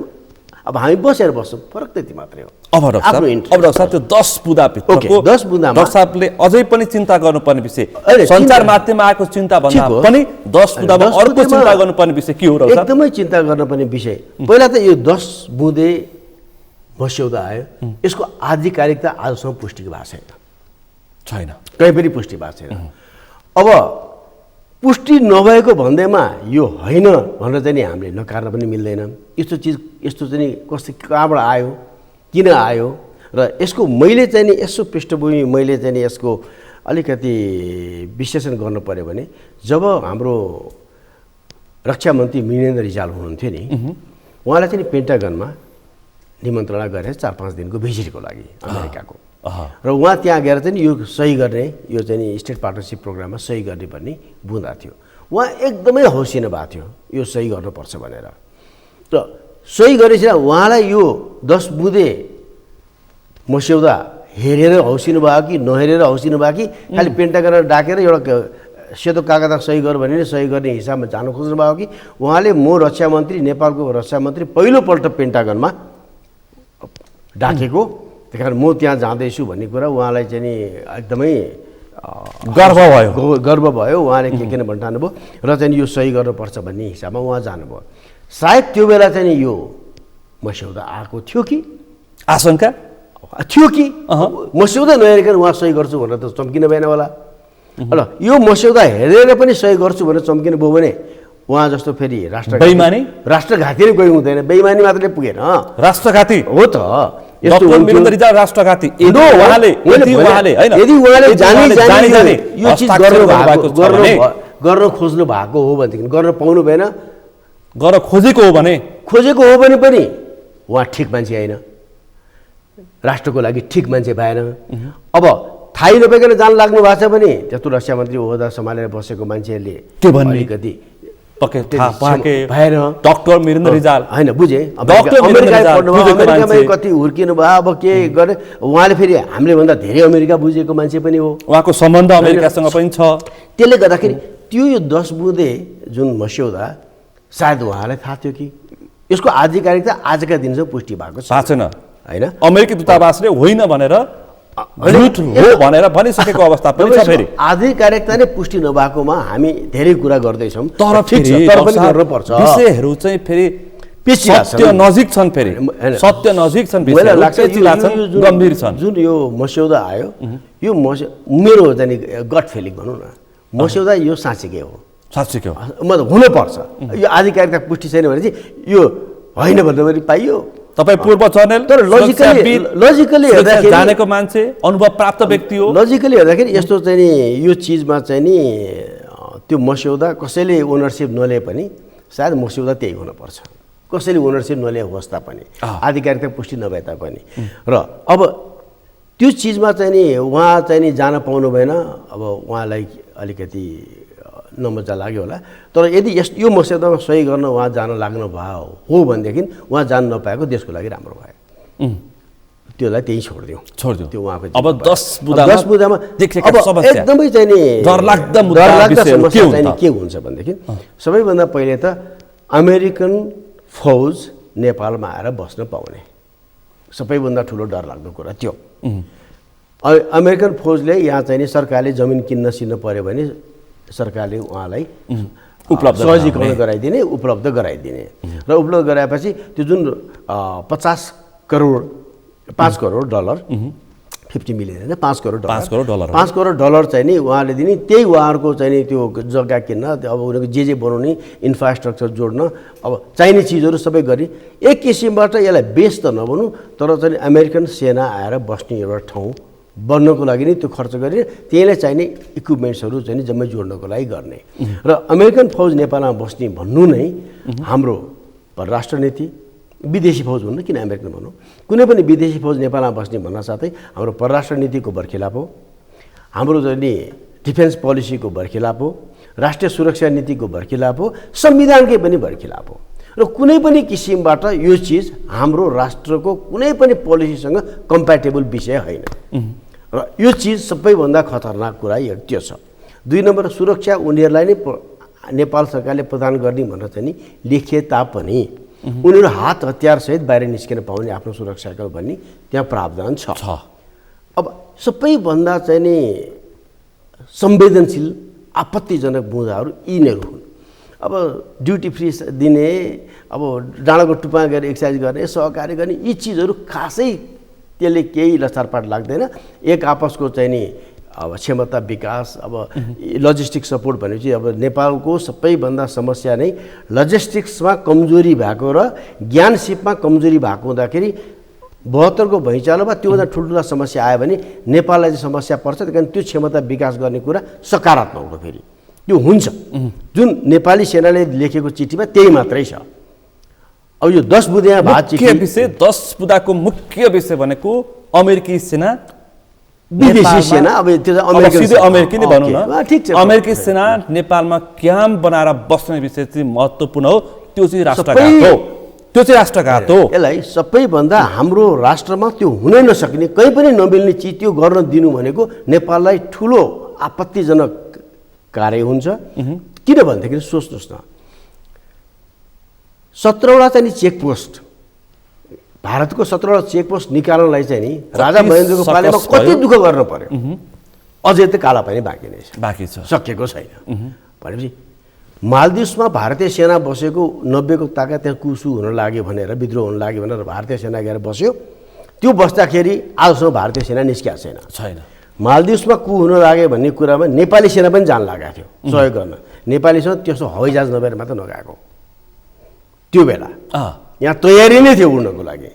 अब हामी बसेर बस्छौँ फरक त्यति मात्रै हो अब डाक्टर साहब त्यो 10 बुँदाभित्रको 10 बुँदामा डाक्टर साहबले अझै पनि चिन्ता गर्नुपर्ने विषय सञ्चार माध्यममा आएको चिन्ता भन्दा पनि 10 बुँदामा अर्को चिन्ता गर्नुपर्ने विषय के हो र एकदमै चिन्ता गर्नुपर्ने विषय पहिला त यो 10 बुँदे मस्यौदा आयो यसको आधिकारिकता आजसम्म पुष्टि भएको छैन कहीँ पनि पुष्टि भएको छैन अब पुष्टि नभएको भन्दैमा यो होइन भनेर चाहिँ नि हामीले नकार्न पनि मिल्दैन यस्तो चाहिँ कस्तो कहाँबाट आयो किन आयो र यसको मैले चाहिँ नि यसो पृष्ठभूमि मैले चाहिँ नि यसको अलिकति विश्लेषण गर्नु पर्यो भने जब हाम्रो रक्षा मन्त्री मिनेन्द्र रिजाल हुनुहुन्थ्यो नि उहाँलाई चाहिँ पेन्टागनमा निमन्त्रणा गरेर 4-5 दिनको भिजिटको लागि अमेरिकाको र उहाँ त्यहाँ गएर चाहिँ यो सही गर्ने यो चाहिँ नि स्टेट पार्टनरसिप प्रोग्राममा सही गर्ने भन्ने बुँदा थियो उहाँ एकदमै हौसिनु भएको थियो यो सही गर्नुपर्छ भनेर र सही गरेपछि उहाँलाई यो 10 बुँदे मस्यौदा हेरेर हौसिनु भयो कि नहेरेर हौसिनु भयो कि खालि पेन्टागनमा डाकेर एउटा सेतो कागजमा सही गर भने सही गर्ने हिसाबमा जानु खोज्नु भयो कि उहाँले म रक्षा मन्त्री नेपालको रक्षा मन्त्री पहिलोपल्ट पेन्टागनमा डाकेको त्यही कारण म त्यहाँ जाँदैछु भन्ने कुरा उहाँलाई चाहिँ नि एकदमै गर्व भयो उहाँले के किन भन्नुभयो र चाहिँ यो सही गर्नुपर्छ भन्ने हिसाबमा उहाँ जानुभयो सायद त्यो बेला चाहिँ नि यो मस्यौदा आएको थियो कि आशंका थियो कि मस्यौदा नहेरिकन उहाँ सही गर्छु भनेर त चम्किन भएन होला र यो मस्यौदा हेरेर पनि सही गर्छु भनेर चम्किनु भयो भने उहाँ जस्तो फेरि राष्ट्रघाती नै कोही हुँदैन बेइमानी मात्रले पुगेन राष्ट्रघाती हो त डक्टर वीरेन्द्र रिजाल राष्ट्रघाती यदि उहाँले हैन यदि उहाँले जानी यो चीज गर्न खोज्नु भएको हो भनेदेखि गर्न पाउनु भएन, गर्न खोजेको हो भने पनि उहाँ ठिक मान्छे होइन, राष्ट्रको लागि ठिक मान्छे भएन। अब थाहै नपाइकन जान लाग्नु भएको छ भने त्यस्तो रक्षा मन्त्री ओहदा सम्हालेर बसेको मान्छेहरूले के भन्ने अलिकति भएन। डक्टर वीरेन्द्र रिजाल होइन बुझे, अमेरिकामै कति हुर्किनु भयो, अब के गरे उहाँले, फेरि हामीले भन्दा धेरै अमेरिका बुझेको मान्छे पनि हो, उहाँको सम्बन्ध अमेरिकासँग पनि छ। त्यसले गर्दाखेरि त्यो यो 10 बुँदे जुन मस्यौदा सायद उहाँलाई थाहा थियो कि यसको आधिकारिकता आजका दिनसम्म पुष्टि भएको छैन होइन। अमेरिकी दूतावासले होइन भनेर झुट हो भनेर भनिसकेको अवस्था पनि छ। फेरि आधिकारिकता नै पुष्टि नभएकोमा हामी धेरै कुरा गर्दैछौँ, तर पनि गर्नुपर्छ। विषयहरू चाहिँ फेरि सत्य नजिक छन्, फेरि सत्य नजिक छन्, मलाई लाग्छ गम्भीर छन्। जुन यो मस्यौदा आयो, यो मेरो जाने गट फिलिङ भनौँ न, मस्यौदा यो साँच्चीकै हो, साँच्चीकै हो, मतलब हुनुपर्छ। यो आधिकारिकता पुष्टि छैन भने चाहिँ यो होइन भन्दा पनि पाइयो। तपाईँ पूर्व जर्नल, तर लजिकली हेर्दाखेरि जानेको मान्छे, अनुभव प्राप्त व्यक्ति हो। लजिकली हेर्दाखेरि यस्तो चाहिँ नि यो चिजमा चाहिँ नि त्यो मस्यौदा कसैले ओनरसिप नलिए पनि सायद मस्यौदा त्यही हुनुपर्छ, कसैले ओनरसिप नलिए होस् तापनि, आधिकारिकता पुष्टि नभए तापनि। र अब त्यो चिजमा चाहिँ नि उहाँ चाहिँ नि जान पाउनु भएन। अब उहाँलाई अलिकति नमजा लाग्यो होला, तर यदि यो मस्यौदामा सही गर्न उहाँ जान लाग्नु भयो हो भनेदेखि उहाँ जान नपाएको देशको लागि राम्रो भयो, त्यसलाई त्यही छोडिदिउँ। त्यो उहाँको अब 10 बुँदामा एकदमै चाहिँ नि डरलाग्दो समस्या चाहिँ के हुन्छ भनेदेखि सबैभन्दा पहिले त अमेरिकन फौज नेपालमा आएर बस्न पाउने सबैभन्दा ठुलो डरलाग्दो कुरा त्यो। अमेरिकन फौजले यहाँ चाहिँ नि सरकारले जमिन किन्न सिन्न पर्यो भने सरकारले उहाँलाई सहजीकरण गराइदिने, उपलब्ध गराइदिने, र उपलब्ध गराएपछि त्यो जुन 5 करोड डलर 50 मिलियन होइन, 5 करोड डलर चाहिँ नि उहाँले दिने, त्यही उहाँहरूको चाहिँ नि त्यो जग्गा किन्न, अब उनीहरूको जे बनाउने इन्फ्रास्ट्रक्चर जोड्न, अब चाहिने चिजहरू सबै गरी एक किसिमबाट यसलाई बेस त नभनौँ तर चाहिँ अमेरिकन सेना आएर बस्ने एउटा ठाउँ बन्नको लागि नै त्यो खर्च गरेर त्यहीलाई चाहिने इक्विपमेन्ट्सहरू चाहिँ नि जम्मै जोड्नको लागि गर्ने। र अमेरिकन फौज नेपालमा बस्ने भन्नु नै हाम्रो परराष्ट्र नीति, विदेशी फौज भन्नु किन अमेरिकन भन्नु, कुनै पनि विदेशी फौज नेपालमा बस्ने भन्न साथै हाम्रो परराष्ट्र नीतिको बर्खिलाप हो, हाम्रो चाहिँ नि डिफेन्स पोलिसीको बर्खिलाप हो, राष्ट्रिय सुरक्षा नीतिको बर्खिलाप हो, संविधानकै पनि बर्खिलाप हो। र कुनै पनि किसिमबाट यो चिज हाम्रो राष्ट्रको कुनै पनि पोलिसीसँग कम्प्याटेबल विषय होइन, र यो चिज सबैभन्दा खतरनाक कुरा त्यो छ। 2 नम्बर सुरक्षा उनीहरूलाई नै नेपाल सरकारले प्रदान गर्ने भनेर चाहिँ नि लेखिए तापनि उनीहरू हात हतियारसहित बाहिर निस्किन पाउने आफ्नो सुरक्षाको भन्ने त्यहाँ प्रावधान छ। अब सबैभन्दा चाहिँ नि संवेदनशील आपत्तिजनक बुँदाहरू यिनीहरू हुन्। अब ड्युटी फ्री दिने, अब डाँडाको टुप्पा गरेर एक्सर्साइज गर्ने, सहकारी गर्ने, यी चिजहरू खासै त्यसले केही लसारपाट लाग्दैन। एक आपसको चाहिँ नि अब क्षमता विकास, अब लजिस्टिक सपोर्ट भनेपछि अब नेपालको सबैभन्दा समस्या नै लजिस्टिक्समा कमजोरी भएको र ज्ञान सिपमा कमजोरी भएको हुँदाखेरि 72 को भैँचालोमा त्योभन्दा ठुल्ठुला समस्या आयो भने नेपाललाई चाहिँ समस्या पर्छ। त्यही कारण त्यो क्षमता विकास गर्ने कुरा सकारात्मक हो, फेरि त्यो हुन्छ। जुन नेपाली सेनाले लेखेको चिठीमा त्यही मात्रै छ। अब यो 10 बुँदेमा भात चिठी विषय 10 बुँदाको मुख्य विषय भनेको अमेरिकी सेना, विदेशी सेना, अब त्यो अमेरिकी नै भनौँ न, ठिक छ, अमेरिकी सेना नेपालमा क्याम्प बनाएर बस्ने विषय चाहिँ महत्त्वपूर्ण हो। त्यो चाहिँ राष्ट्रघात हो, त्यो चाहिँ राष्ट्रघात हो। यसलाई सबैभन्दा हाम्रो राष्ट्रमा त्यो हुनै नसक्ने, कहीँ पनि नमिल्ने चिज त्यो गर्न दिनु भनेको नेपाललाई ठुलो आपत्तिजनक कार्य हुन्छ। किनभनेदेखि सोच्नुहोस् न, 17वटा चाहिँ चेकपोस्ट, भारतको 17वटा चेकपोस्ट निकाल्नलाई चाहिँ नि राजा महेन्द्रको पालामा कति दुःख गर्नु पर्यो। अझै त काला पानी बाँकी छ, सकिएको छैन। भनेपछि मालदिव्समा भारतीय सेना बसेको 90 को ताका त्यहाँ कुसु हुन लाग्यो भनेर, विद्रोह हुन लाग्यो भनेर भारतीय सेना गएर बस्यो। त्यो बस्दाखेरि आजसम्म भारतीय सेना निस्किएको छैन। मालदिव्समा कु हुन लाग्यो भन्ने कुरामा नेपाली सेना पनि जान लागेको थियो सहयोग गर्न। नेपालीसँग त्यस्तो हवाईजहाज नभएर मात्र नगएको त्यो बेला। यहाँ तयारी नै थियो उड्नको लागि,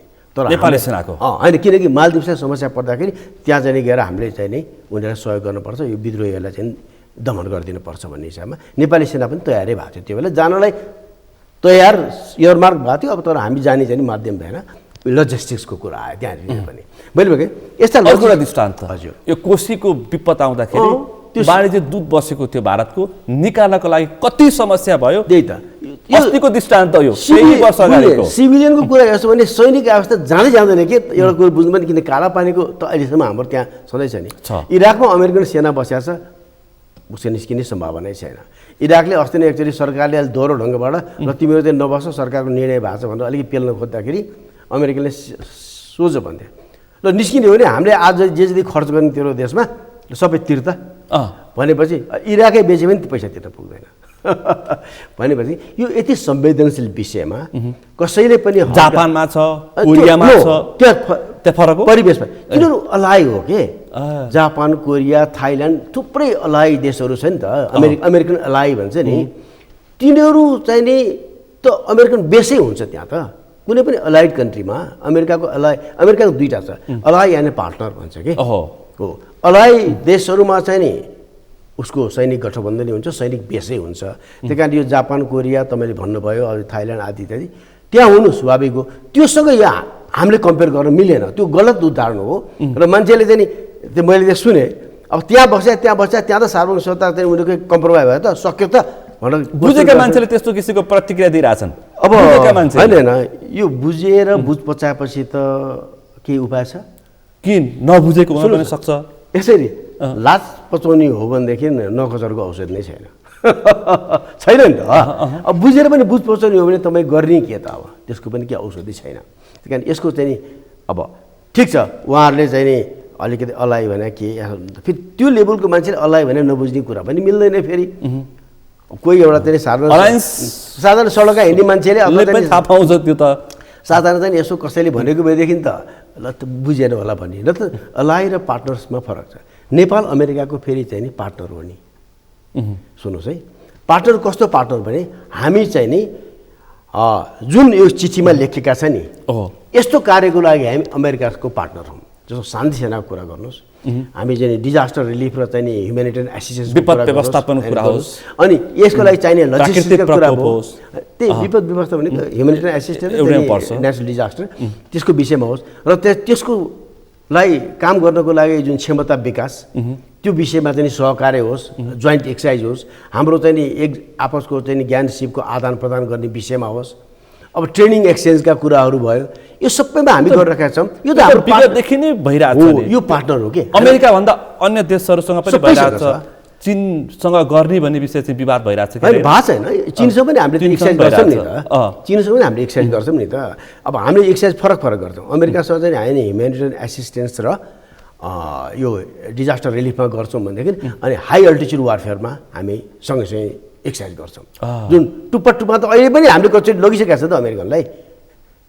नेपाली सेनाको होइन, किनकि मालदिप्सलाई समस्या पर्दाखेरि त्यहाँ चाहिँ गएर हामीले चाहिँ नि उनीहरूलाई सहयोग गर्नुपर्छ, यो विद्रोहीहरूलाई चाहिँ दमन गरिदिनुपर्छ भन्ने हिसाबमा नेपाली सेना पनि तयारै भएको थियो। त्यो बेला जानलाई तयार एयरमार्क भएको थियो। अब तर हामी जाने चाहिँ माध्यम भएन, लजिस्टिक्सको कुरा आयो त्यहाँनिर पनि। मैले भने यस्ता अर्को दृष्टान्त, हजुर, यो कोसीको विपद आउँदाखेरि वाणिज्य दूत बसेको थियो भारतको, निकाल्नको लागि कति समस्या भयो। त्यही त अस्तिको दृष्टान्त यो, केही वर्ष अगाडिको। सिभिलियनको कुरा हेर्छु भने सैनिक अवस्था जाँदै जाँदैन के एउटा कुरो बुझ्नु पनि, किन काला पानीको त अहिलेसम्म हाम्रो त्यहाँ सधैँ छ नि। इराकमा अमेरिकन सेना बसेको छ, उसको निस्किने सम्भावनै छैन। इराकले अस्ति नै एकचोटि सरकारले अहिले दोहोरो ढङ्गबाट र तिमीहरू चाहिँ नबस, सरकारको निर्णय भएको छ भनेर अलिकति पेल्न खोज्दाखेरि अमेरिकनले सोझो भन्थे, ल निस्किने हो भने हामीले आज जे जति खर्च गर्ने तेरो देशमा सबै तिर्ता भनेपछि इराकै बेचे पनि पैसा तिर्न पुग्दैन। भनेपछि यो यति संवेदनशील विषयमा कसैले पनि जापानमा छ, कोरियामा छ, त्यहाँ फरक परिवेशमा किनभने अलाइ हो के। जापान, कोरिया, थाइल्यान्ड थुप्रै अलाइ देशहरू छ नि त, अमेरिकन अलाइ भन्छ नि। तिनीहरू चाहिँ नि त अमेरिकन बेसै हुन्छ त्यहाँ त। कुनै पनि अलाइड कन्ट्रीमा अमेरिकाको दुईवटा छ, अलाइ एन्ड पार्टनर भन्छ कि हो। अलाइ देशहरूमा चाहिँ नि उसको सैनिक गठबन्धन हुन्छ, सैनिक बेसै हुन्छ। त्यही कारण यो जापान, कोरिया तपाईँले भन्नुभयो, अब थाइल्यान्ड आदि इत्यादि त्यहाँ हुनु स्वाभाविक हो। त्योसँग यहाँ हामीले कम्पेयर गर्न मिलेन, त्यो गलत उदाहरण हो। र मान्छेले चाहिँ नि त्यो मैले त्यहाँ सुने, अब त्यहाँ बस्या त्यहाँ त सार्वजनिक सत्ता चाहिँ उनीहरूको कम्प्रोमाइज भयो त, सक्यो त भनेर बुझेका मान्छेले त्यस्तो किसिमको प्रतिक्रिया दिइरहेछन्। अब होइन, यो बुझेर बुझ पचाएपछि त केही उपाय छ? किन नबुझेको हुन पनि सक्छ। यसरी लाज पचाउने हो भनेदेखि नखचरको औषध नै छैन, छैन नि त। अब बुझेर पनि बुझ पचाउने हो भने तपाईँ गर्ने के त, अब त्यसको पनि के औषधि छैन। त्यही कारण यसको चाहिँ नि अब ठिक छ, उहाँहरूले चाहिँ नि अलिकति अलाइ भने के, फेरि त्यो लेभलको मान्छेले अलाइ भने नबुझ्ने कुरा पनि मिल्दैन। फेरि कोही एउटा चाहिँ साधारण सडकमा हिँड्ने मान्छेले थाहा पाउँछ त्यो त। साधारण चाहिँ यसो कसैले भनेको भएदेखि त ल त बुझेन होला भन्ने, न त अलाइ र पार्टनर्समा फरक छ। नेपाल अमेरिकाको फेरि चाहिँ नि पार्टनर हो नि। सुन्नुहोस् है, पार्टनर कस्तो पार्टनर भने हामी चाहिँ नि जुन यो चिठीमा लेखेका छ नि, यस्तो कार्यको लागि हामी अमेरिकाको पार्टनर हौँ। जस्तो शान्ति सेनाको कुरा गर्नुहोस्, हामी चाहिँ डिजास्टर रिलिफ र चाहिँ नि ह्युमेनिटेरियन एसिस्टेन्स विपद व्यवस्थापन कुरा होस्, अनि यसको लागि चाहिने लजिस्टिक्सको कुरा होस्, त्यही विपद व्यवस्था भने ह्युमेनिटेरियन एसिस्टेन्स नेचरल डिजास्टर त्यसको विषयमा होस्, र त्यसको लागि काम गर्नको लागि जुन क्षमता विकास त्यो विषयमा चाहिँ सहकार्य होस्, जोइन्ट एक्सर्साइज होस्, हाम्रो चाहिँ नि एक आपसको चाहिँ नि ज्ञान सिपको आदान प्रदान गर्ने विषयमा होस्, अब ट्रेनिङ एक्सचेन्जका कुराहरू भयो, यो सबैमा हामी गरिरहेका छौँ। यो त हाम्रो विगतदेखि नै भइरहेको छ, यो पार्टनर हो कि। अमेरिका भन्दा अन्य देशहरूसँग पनि भइरहेको छ, चीनसँग गर्ने भन्ने विषय चाहिँ विवाद भइरहेको छ। होइन भएको छैन, चीनसँग पनि हामीले एक्सर्साइज गर्छौँ नि त, चीनसँग पनि हामीले एक्सर्साइज गर्छौँ नि त। अब हामीले एक्सर्साइज फरक गर्छौँ। अमेरिकासँग चाहिँ हामी ह्युमेनिटेरियन एसिस्टेन्स र यो डिजास्टर रिलिफमा गर्छौँ भनेदेखि, अनि हाई अल्टिच्युड वारफेयरमा हामी सँगसँगै एक्सर्साइज गर्छौँ। जुन टुप्पा त अहिले पनि हामीले कतिचोटि लगिसकेका छ त अमेरिकनलाई।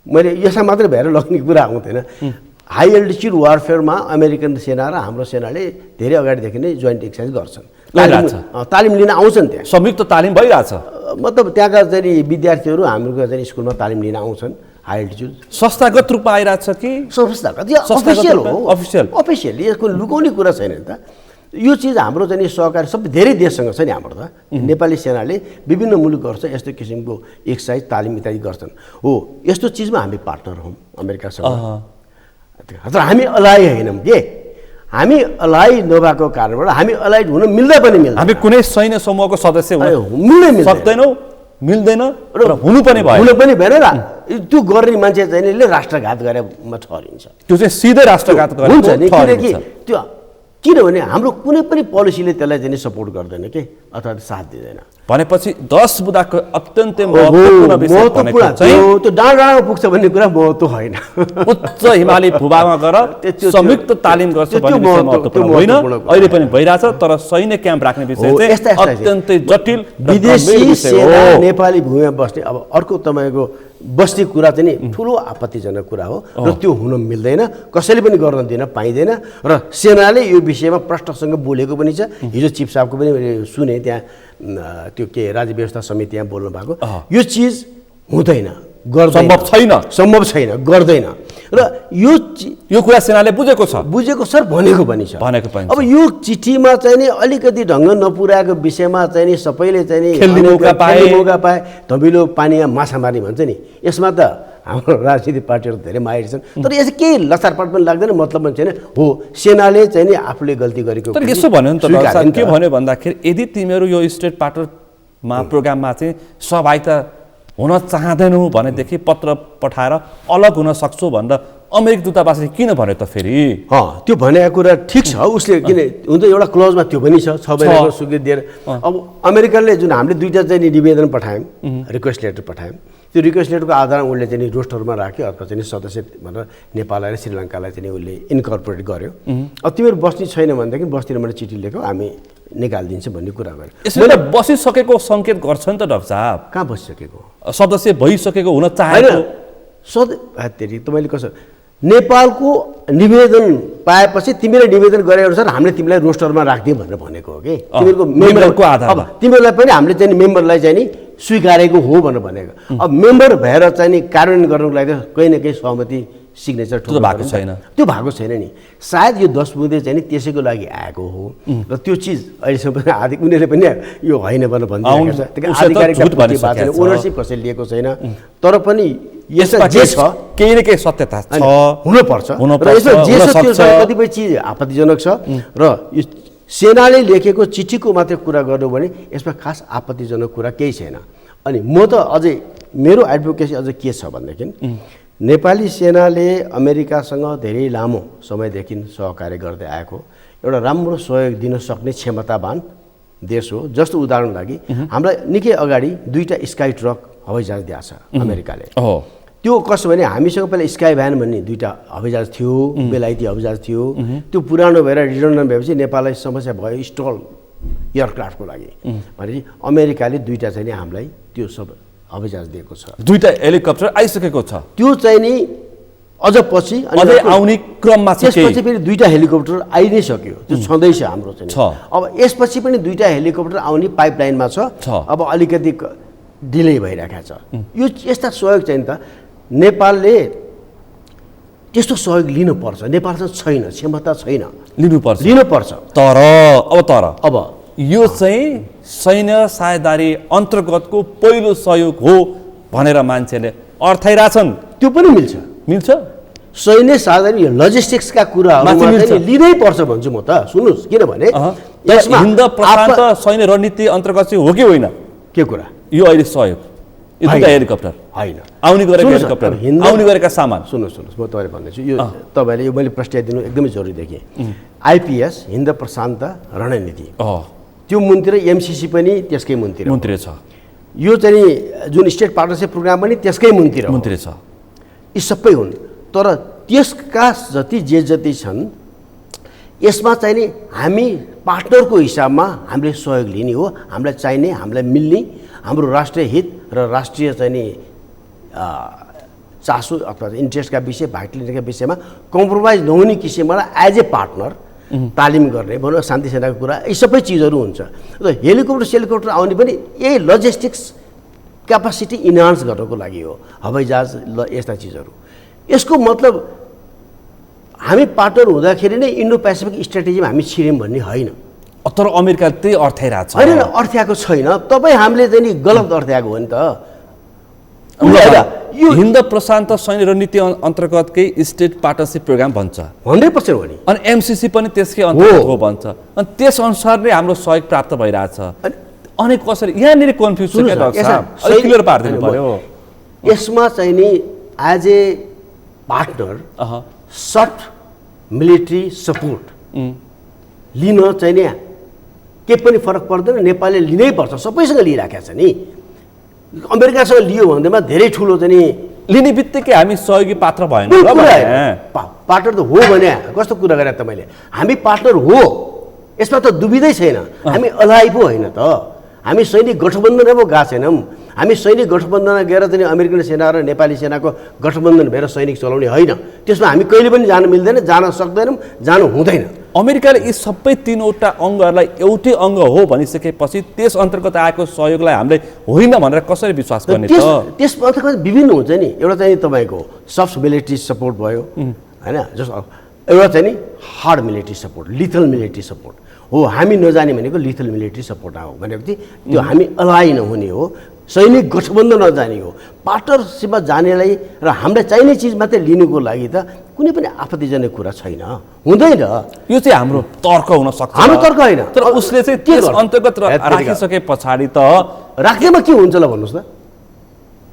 मैले यसमा मात्रै भएर लग्ने कुरा आउँदैन। हाई अल्टिच्युड वारफेयरमा अमेरिकन सेना र हाम्रो सेनाले धेरै अगाडिदेखि नै जोइन्ट एक्सर्साइज गर्छन्, तालिम लिन आउँछन्। त्यहाँ संयुक्त तालिम भइरहेछ, मतलब त्यहाँका चाहिँ विद्यार्थीहरू हाम्रो चाहिँ स्कुलमा तालिम लिन आउँछन्। हाई अल्टिच्युड संस्थागत रूपमा आइरहेछ कि संस्थागत, अफिसियल हो, अफिसियली यसको लुकाउने कुरा छैन नि त। यो चिज हाम्रो चाहिँ सहकारी सबै धेरै देशसँग छ नि। हाम्रो त नेपाली सेनाले विभिन्न मुलुक गर्छ, यस्तो किसिमको एक्सर्साइज तालिम इत्यादि गर्छन्। हो, यस्तो चिजमा हामी पार्टनर हौँ अमेरिकासँग। तर हामी अलाइ होइनौँ के, हामी अलाइ नभएको कारणबाट हामी अलाइड हुन मिल्दै पनि मिल्दैन। हामी कुनै सैन्य समूहको सदस्य मिल्दै सक्दैनौँ, मिल्दैन र हुनु पनि भएन र त्यो गर्ने मान्छे चाहिँ राष्ट्रघात गरेमा ठहरिन्छ। त्यो चाहिँ सिधै राष्ट्रघात हुन्छ नि, किनकि त्यो किनभने हाम्रो कुनै पनि पोलिसीले त्यसलाई चाहिँ सपोर्ट गर्दैन के, अथवा साथ दिँदैन। भनेपछि 10 बुँदाको अत्यन्तै महत्त्वपूर्ण विषय भनेको चाहिँ त्यो डाँडामा पुग्छ भन्ने कुरा महत्त्व होइन। उच्च हिमाली भूभागमा गएर संयुक्त तालिम गर्छ भन्ने विषय महत्त्वपूर्ण होइन। अहिले पनि भइरहेछ, तर सैन्य क्याम्प राख्ने विषय चाहिँ अत्यन्तै जटिल। विदेशी सेना नेपाली भूमिमा बस्ने, अब अर्को तपाईँको बस्ने कुरा चाहिँ नि ठुलो आपत्तिजनक कुरा हो र त्यो हुन मिल्दैन, कसैले पनि गर्न दिन पाइँदैन। र सेनाले यो विषयमा प्रष्टसँग बोलेको पनि छ। हिजो चिफ साहबको पनि मैले सुने, त्यहाँ त्यो के राज्य व्यवस्था समिति यहाँ बोल्नु भएको, यो चिज हुँदैन। गर्दैन, सम्भव छैन, गर्दैन। र यो कुरा सेनाले बुझेको सर, भनेको पनि छ। अब यो चिठीमा चाहिँ नि अलिकति ढङ्ग नपुर्याएको विषयमा चाहिँ नि सबैले चाहिँ नि खेल्ने मौका पाए, धमिलो पानीमा माछा मार्ने भन्छ नि, यसमा त हाम्रो राजनीतिक पार्टीहरू धेरै माहिर छन्। तर यसो केही लसारपाट पनि लाग्दैन, मतलब पनि छैन। हो, सेनाले चाहिँ नि आफूले गल्ती गरेको। तर यसो भन्यो नि त के भन्यो भन्दाखेरि यदि तिमीहरू यो स्टेट पार्टनरमा प्रोग्राममा चाहिँ सहभागिता हुन चाहँदैनौ भनेदेखि पत्र पठाएर अलग हुन सक्छौ भनेर अमेरिकी दूतावासले किन भन्यो त फेरि? त्यो भनेको कुरा ठिक छ, उसले किन हुन्छ, एउटा क्लोजमा त्यो पनि छ, 6 महिनाको स्वीकृति दिएर। अब अमेरिकाले जुन हामीले दुईवटा चाहिँ निवेदन पठायौँ, रिक्वेस्ट लेटर पठायौँ, त्यो रिक्वेस्ट लेटरको आधारमा उसले चाहिँ रोस्टरमा राख्यो, अथवा चाहिँ सदस्य भनेर नेपाललाई र श्रीलङ्कालाई चाहिँ उसले इन्कर्पोरेट गर्यो। अब तिमीहरू बस्ने छैन भनेदेखि बस्दिन मैले चिठी लेख्यो, हामी निकालिदिन्छौँ भन्ने कुरा गर्यो। यसले बसिसकेको सङ्केत गर्छ नि त डाक्टर साहब। कहाँ बसिसकेको? सदस्य भइसकेको हुन चाहेको तपाईँले कसो नेपालको निवेदन पाएपछि तिमीले निवेदन गरे अनुसार हामीले तिमीलाई रोस्टरमा राखिदिउँ भनेर भनेको हो कि तिमीहरूको मेम्बरको आधारमा। तिमीहरूलाई पनि हामीले चाहिँ मेम्बरलाई चाहिँ नि स्वीकारेको हो भनेर भनेको। अब मेम्बर भएर चाहिँ नि कार्यान्वयन गर्नुको लागि त कहीँ न कहीँ सहमति सिग्नेचर भएको छैन, त्यो भएको छैन नि। सायद यो 10 बुँदे चाहिँ नि त्यसैको लागि आएको हो र त्यो चिज अहिलेसम्म आदि उनीहरूले पनि यो होइन भनेर भनिरहेको छ। ओनरसिप कसैले लिएको छैन, तर पनि यसमा जे छ केही न केही सत्यता छ, हुनुपर्छ। र यसमा जे छ त्यो कतिपय चिज आपत्तिजनक छ र यो सेनाले लेखेको चिठीको मात्रै कुरा गर्नु भने यसमा खास आपत्तिजनक कुरा केही छैन। अनि म त अझै मेरो एडभोकेसी अझै के छ भनेदेखि नेपाली सेनाले अमेरिकासँग धेरै लामो समयदेखि सहकार्य गर्दै आएको एउटा राम्रो सहयोग दिन सक्ने क्षमतावान देश हो। जस्तो उदाहरण लागि हामीलाई निकै अगाडि 2टा स्काई ट्रक हवाईजहाज दिएको छ अमेरिकाले। त्यो कसो भने हामीसँग पहिला स्काई भ्यान भन्ने 2टा हवाईजहाज थियो, बेलायती हवाईजहाज थियो। त्यो पुरानो भएर रिटर्न भएपछि नेपाललाई समस्या भयो स्टल एयरक्राफ्टको लागि भनेपछि अमेरिकाले 2टा चाहिँ नि हामीलाई त्यो सब हवाईजहाज दिएको छ। 2टा हेलिकप्टर आइसकेको छ, त्यो चाहिँ नि अझ पछि आउने क्रममा छ। त्यसपछि फेरि 2टा हेलिकप्टर आइ नै सक्यो, त्यो छँदैछ हाम्रो चाहिँ। अब यसपछि पनि 2टा हेलिकप्टर आउने पाइपलाइनमा छ, अब अलिकति डिले भइरहेको छ। यो यस्ता सहयोग चाहिँ त नेपालले त्यस्तो सहयोग लिनुपर्छ। नेपालसँग छैन, क्षमता छैन, लिनुपर्छ। तर अब यो चाहिँ सैन्य साझेदारी अन्तर्गतको पहिलो सहयोग हो भनेर मान्छेले अर्थाइरहेछन्। त्यो पनि मिल्छ। सैन्य साझेदारी लजिस्टिक्सका कुराहरू लिनै पर्छ भन्छु म त। सुन्नुहोस्, किनभने यसमा हिन्द प्रशान्त सैन्य रणनीति अन्तर्गत चाहिँ हो कि होइन? के कुरा? यो अहिले सहयोग यो 2टा हेलिकप्टर होइन, आउने गरेका हेलिकप्टर, आउने गरेका सामान। सुन्नुहोस्, म तपाईँले भन्दैछु यो तपाईँले यो मैले प्रश्न एकदमै जरुरी देखेँ। आइपिएस हिन्द प्रशान्त रणनीति त्यो मुन्तिर एमसिसी पनि त्यसकै मुन्तिर छ। यो चाहिँ जुन स्टेट पार्टनरसिप प्रोग्राम पनि त्यसकै मुन्तिर छ। यी सबै हुन्, तर त्यसका जति छन् यसमा चाहिँ नि हामी पार्टनरको हिसाबमा हामीले सहयोग लिने हो। हामीलाई चाहिने, हामीलाई मिल्ने, हाम्रो राष्ट्रिय हित र राष्ट्रिय चाहिँ नि चासो अथवा इन्ट्रेस्टका विषय, भाइटलिटीका विषयमा कम्प्रोमाइज नहुने किसिमबाट एज ए पार्टनर तालिम गर्ने भनौँ, शान्ति सेनाको कुरा, यी सबै चिजहरू हुन्छ। र हेलिकप्टर सेलिकप्टर आउने पनि यही लजिस्टिक्स क्यापासिटी इन्हान्स गर्नको लागि हो, हवाईजहाज यस्ता चिजहरू। यसको मतलब हामी पार्टनर हुँदाखेरि नै इन्डो पेसिफिक स्ट्राटेजीमा हामी छिर्यौँ भन्ने होइन। तर अमेरिका त्यही अर्थाइरहेको छ। होइन, अर्थ्याएको छैन। तपाईँ हामीले चाहिँ नि गलत अर्थ्याएको हो नि त। यो हिन्द प्रशान्त सैन्य रणनीति अन्तर्गतकै स्टेट पार्टनरसिप प्रोग्राम भन्छ, 100% हो नि। अनि एमसिसी पनि त्यसकै अन्तर्गत हो भन्छ, अनि त्यसअनुसार नै हाम्रो सहयोग प्राप्त भइरहेछ। अनि कसरी यहाँनिर कन्फ्युज छ क्या डाक्टर साहब? अलिक क्लियर पारिदिनु पर्यो। यसमा चाहिँ नि as a partner short military support लिन चाहिँ नि केही पनि फरक पर्दैन। नेपालले लिनै पर्छ, सबैसँग लिइराखेको छ नि। अमेरिकासँग लियो भन्दैमा धेरै ठुलो चाहिँ नि लिने बित्तिकै हामी सहयोगी पात्र भएन। पार्टनर त हो भने कस्तो कुरा गरे तपाईँले? हामी पार्टनर हो, यसमा त दुविधै छैन। हामी अलाइ पो होइन त, हामी सैनिक गठबन्धन पो गएको छैनौँ। हामी सैनिक गठबन्धनमा गएर चाहिँ अमेरिकन सेना र नेपाली सेनाको गठबन्धन भएर सैनिक चलाउने होइन। त्यसमा हामी कहिले पनि जान मिल्दैन, जान सक्दैनौँ, जानु हुँदैन। अमेरिकाले यी सबै 3वटा अङ्गहरूलाई एउटै अङ्ग हो भनिसकेपछि त्यस अन्तर्गत आएको सहयोगलाई हामीले होइन भनेर कसरी विश्वास गर्ने त? त्यस अन्तर्गत विभिन्न हुन्छ नि। एउटा चाहिँ तपाईँको सफ्ट मिलिट्री सपोर्ट भयो होइन, जस्तो एउटा चाहिँ नि hard military support, lethal military support हो। हामी नजाने भनेको लिथल मिलिट्री सपोर्ट हो भनेपछि त्यो हामी अलाइ नहुने हो, सैनिक गठबन्धन नजाने हो। पार्टनरसिपमा जानेलाई र हामीलाई चाहिने चिज मात्रै लिनुको लागि त कुनै पनि आपत्तिजनक कुरा छैन, हुँदैन। यो चाहिँ हाम्रो तर्क हुन सक्छ, हाम्रो तर्क होइन। तर उसले चाहिँ त्यस अन्तर्गत राखिसके पछाडि त राख्नेमा के हुन्छ ल भन्नुहोस् त?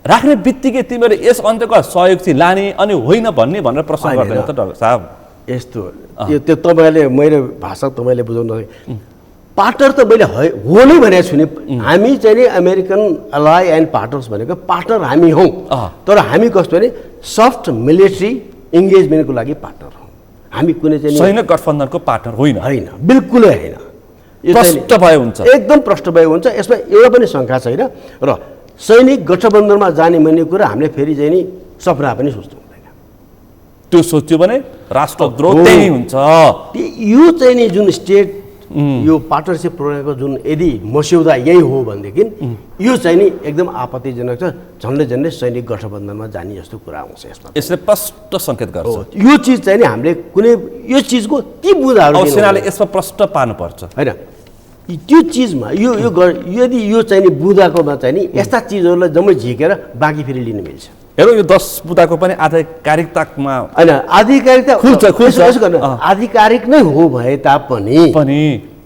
राख्ने बित्तिकै तिमीले यस अन्तर्गत सहयोग चाहिँ लाने अनि होइन भन्ने भनेर प्रश्न गर्दैन त डाक्टर साहब? यस्तो त्यो तपाईँले मेरो भाषा तपाईँले बुझाउनु पार्टनर त मैले हो नै भनेको छु नि। हामी चाहिँ नि अमेरिकन अलाइ एन्ड पार्टनर्स भनेको पार्टनर हामी हौँ, तर हामी कस्तो भने सफ्ट मिलिट्री इङ्गेजमेन्टको लागि पार्टनर हौँ। हामी कुनै चाहिँ सैनिक गठबन्धनको पार्टनर होइन, होइन, बिल्कुलै होइन। प्रष्ट भयो हुन्छ, एकदम प्रष्ट भयो हुन्छ। यसमा एउटा पनि शङ्का छैन। र सैनिक गठबन्धनमा जाने भन्ने कुरा हामीले फेरि चाहिँ नि सपना पनि सोच्नु हुँदैन। त्यो सोच्यो भने राष्ट्रद्रोह त्यही हुन्छ। यो चाहिँ नि जुन स्टेट यो पार्टनरसिप प्रोग्रामको जुन यदि मस्यौदा यही हो भनेदेखि यो चाहिँ नि एकदम आपत्तिजनक छ। झन्डै झन्डै सैनिक गठबन्धनमा जाने जस्तो कुरा आउँछ यसमा। यसले स्पष्ट सङ्केत गर्छ यो चिज चाहिँ नि हामीले कुनै यो चिजको ती बुँदाहरू सेनाले यसमा प्रष्ट पार्नुपर्छ होइन। त्यो चिजमा यो यदि यो चाहिँ नि बुँदाकोमा चाहिँ नि यस्ता चिजहरूलाई जम्मै झिकेर बाँकी फेरि लिनु मिल्छ। हेरौँ यो 10 बुँदाको पनि आधिकारिकतामा होइन, आधिकारिकता खुल्छ आधिकारिक नै हो भए तापनि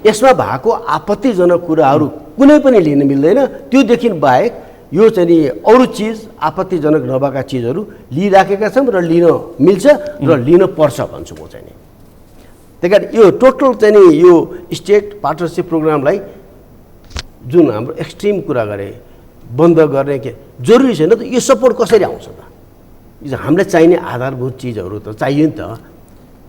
यसमा भएको आपत्तिजनक कुराहरू कुनै पनि लिन मिल्दैन। त्योदेखि बाहेक यो चाहिँ नि अरू चिज आपत्तिजनक नभएका चिजहरू लिइराखेका छौँ र लिन मिल्छ र लिन पर्छ भन्छु म चाहिँ नि। त्यही कारण यो टोटल चाहिँ नि यो स्टेट पार्टनरसिप प्रोग्रामलाई जुन हाम्रो एक्सट्रिम कुरा गरे बन्द गर्ने के जरुरी छैन त। यो सपोर्ट कसरी आउँछ त? हामीलाई चाहिने आधारभूत चिजहरू त चाहियो नि त।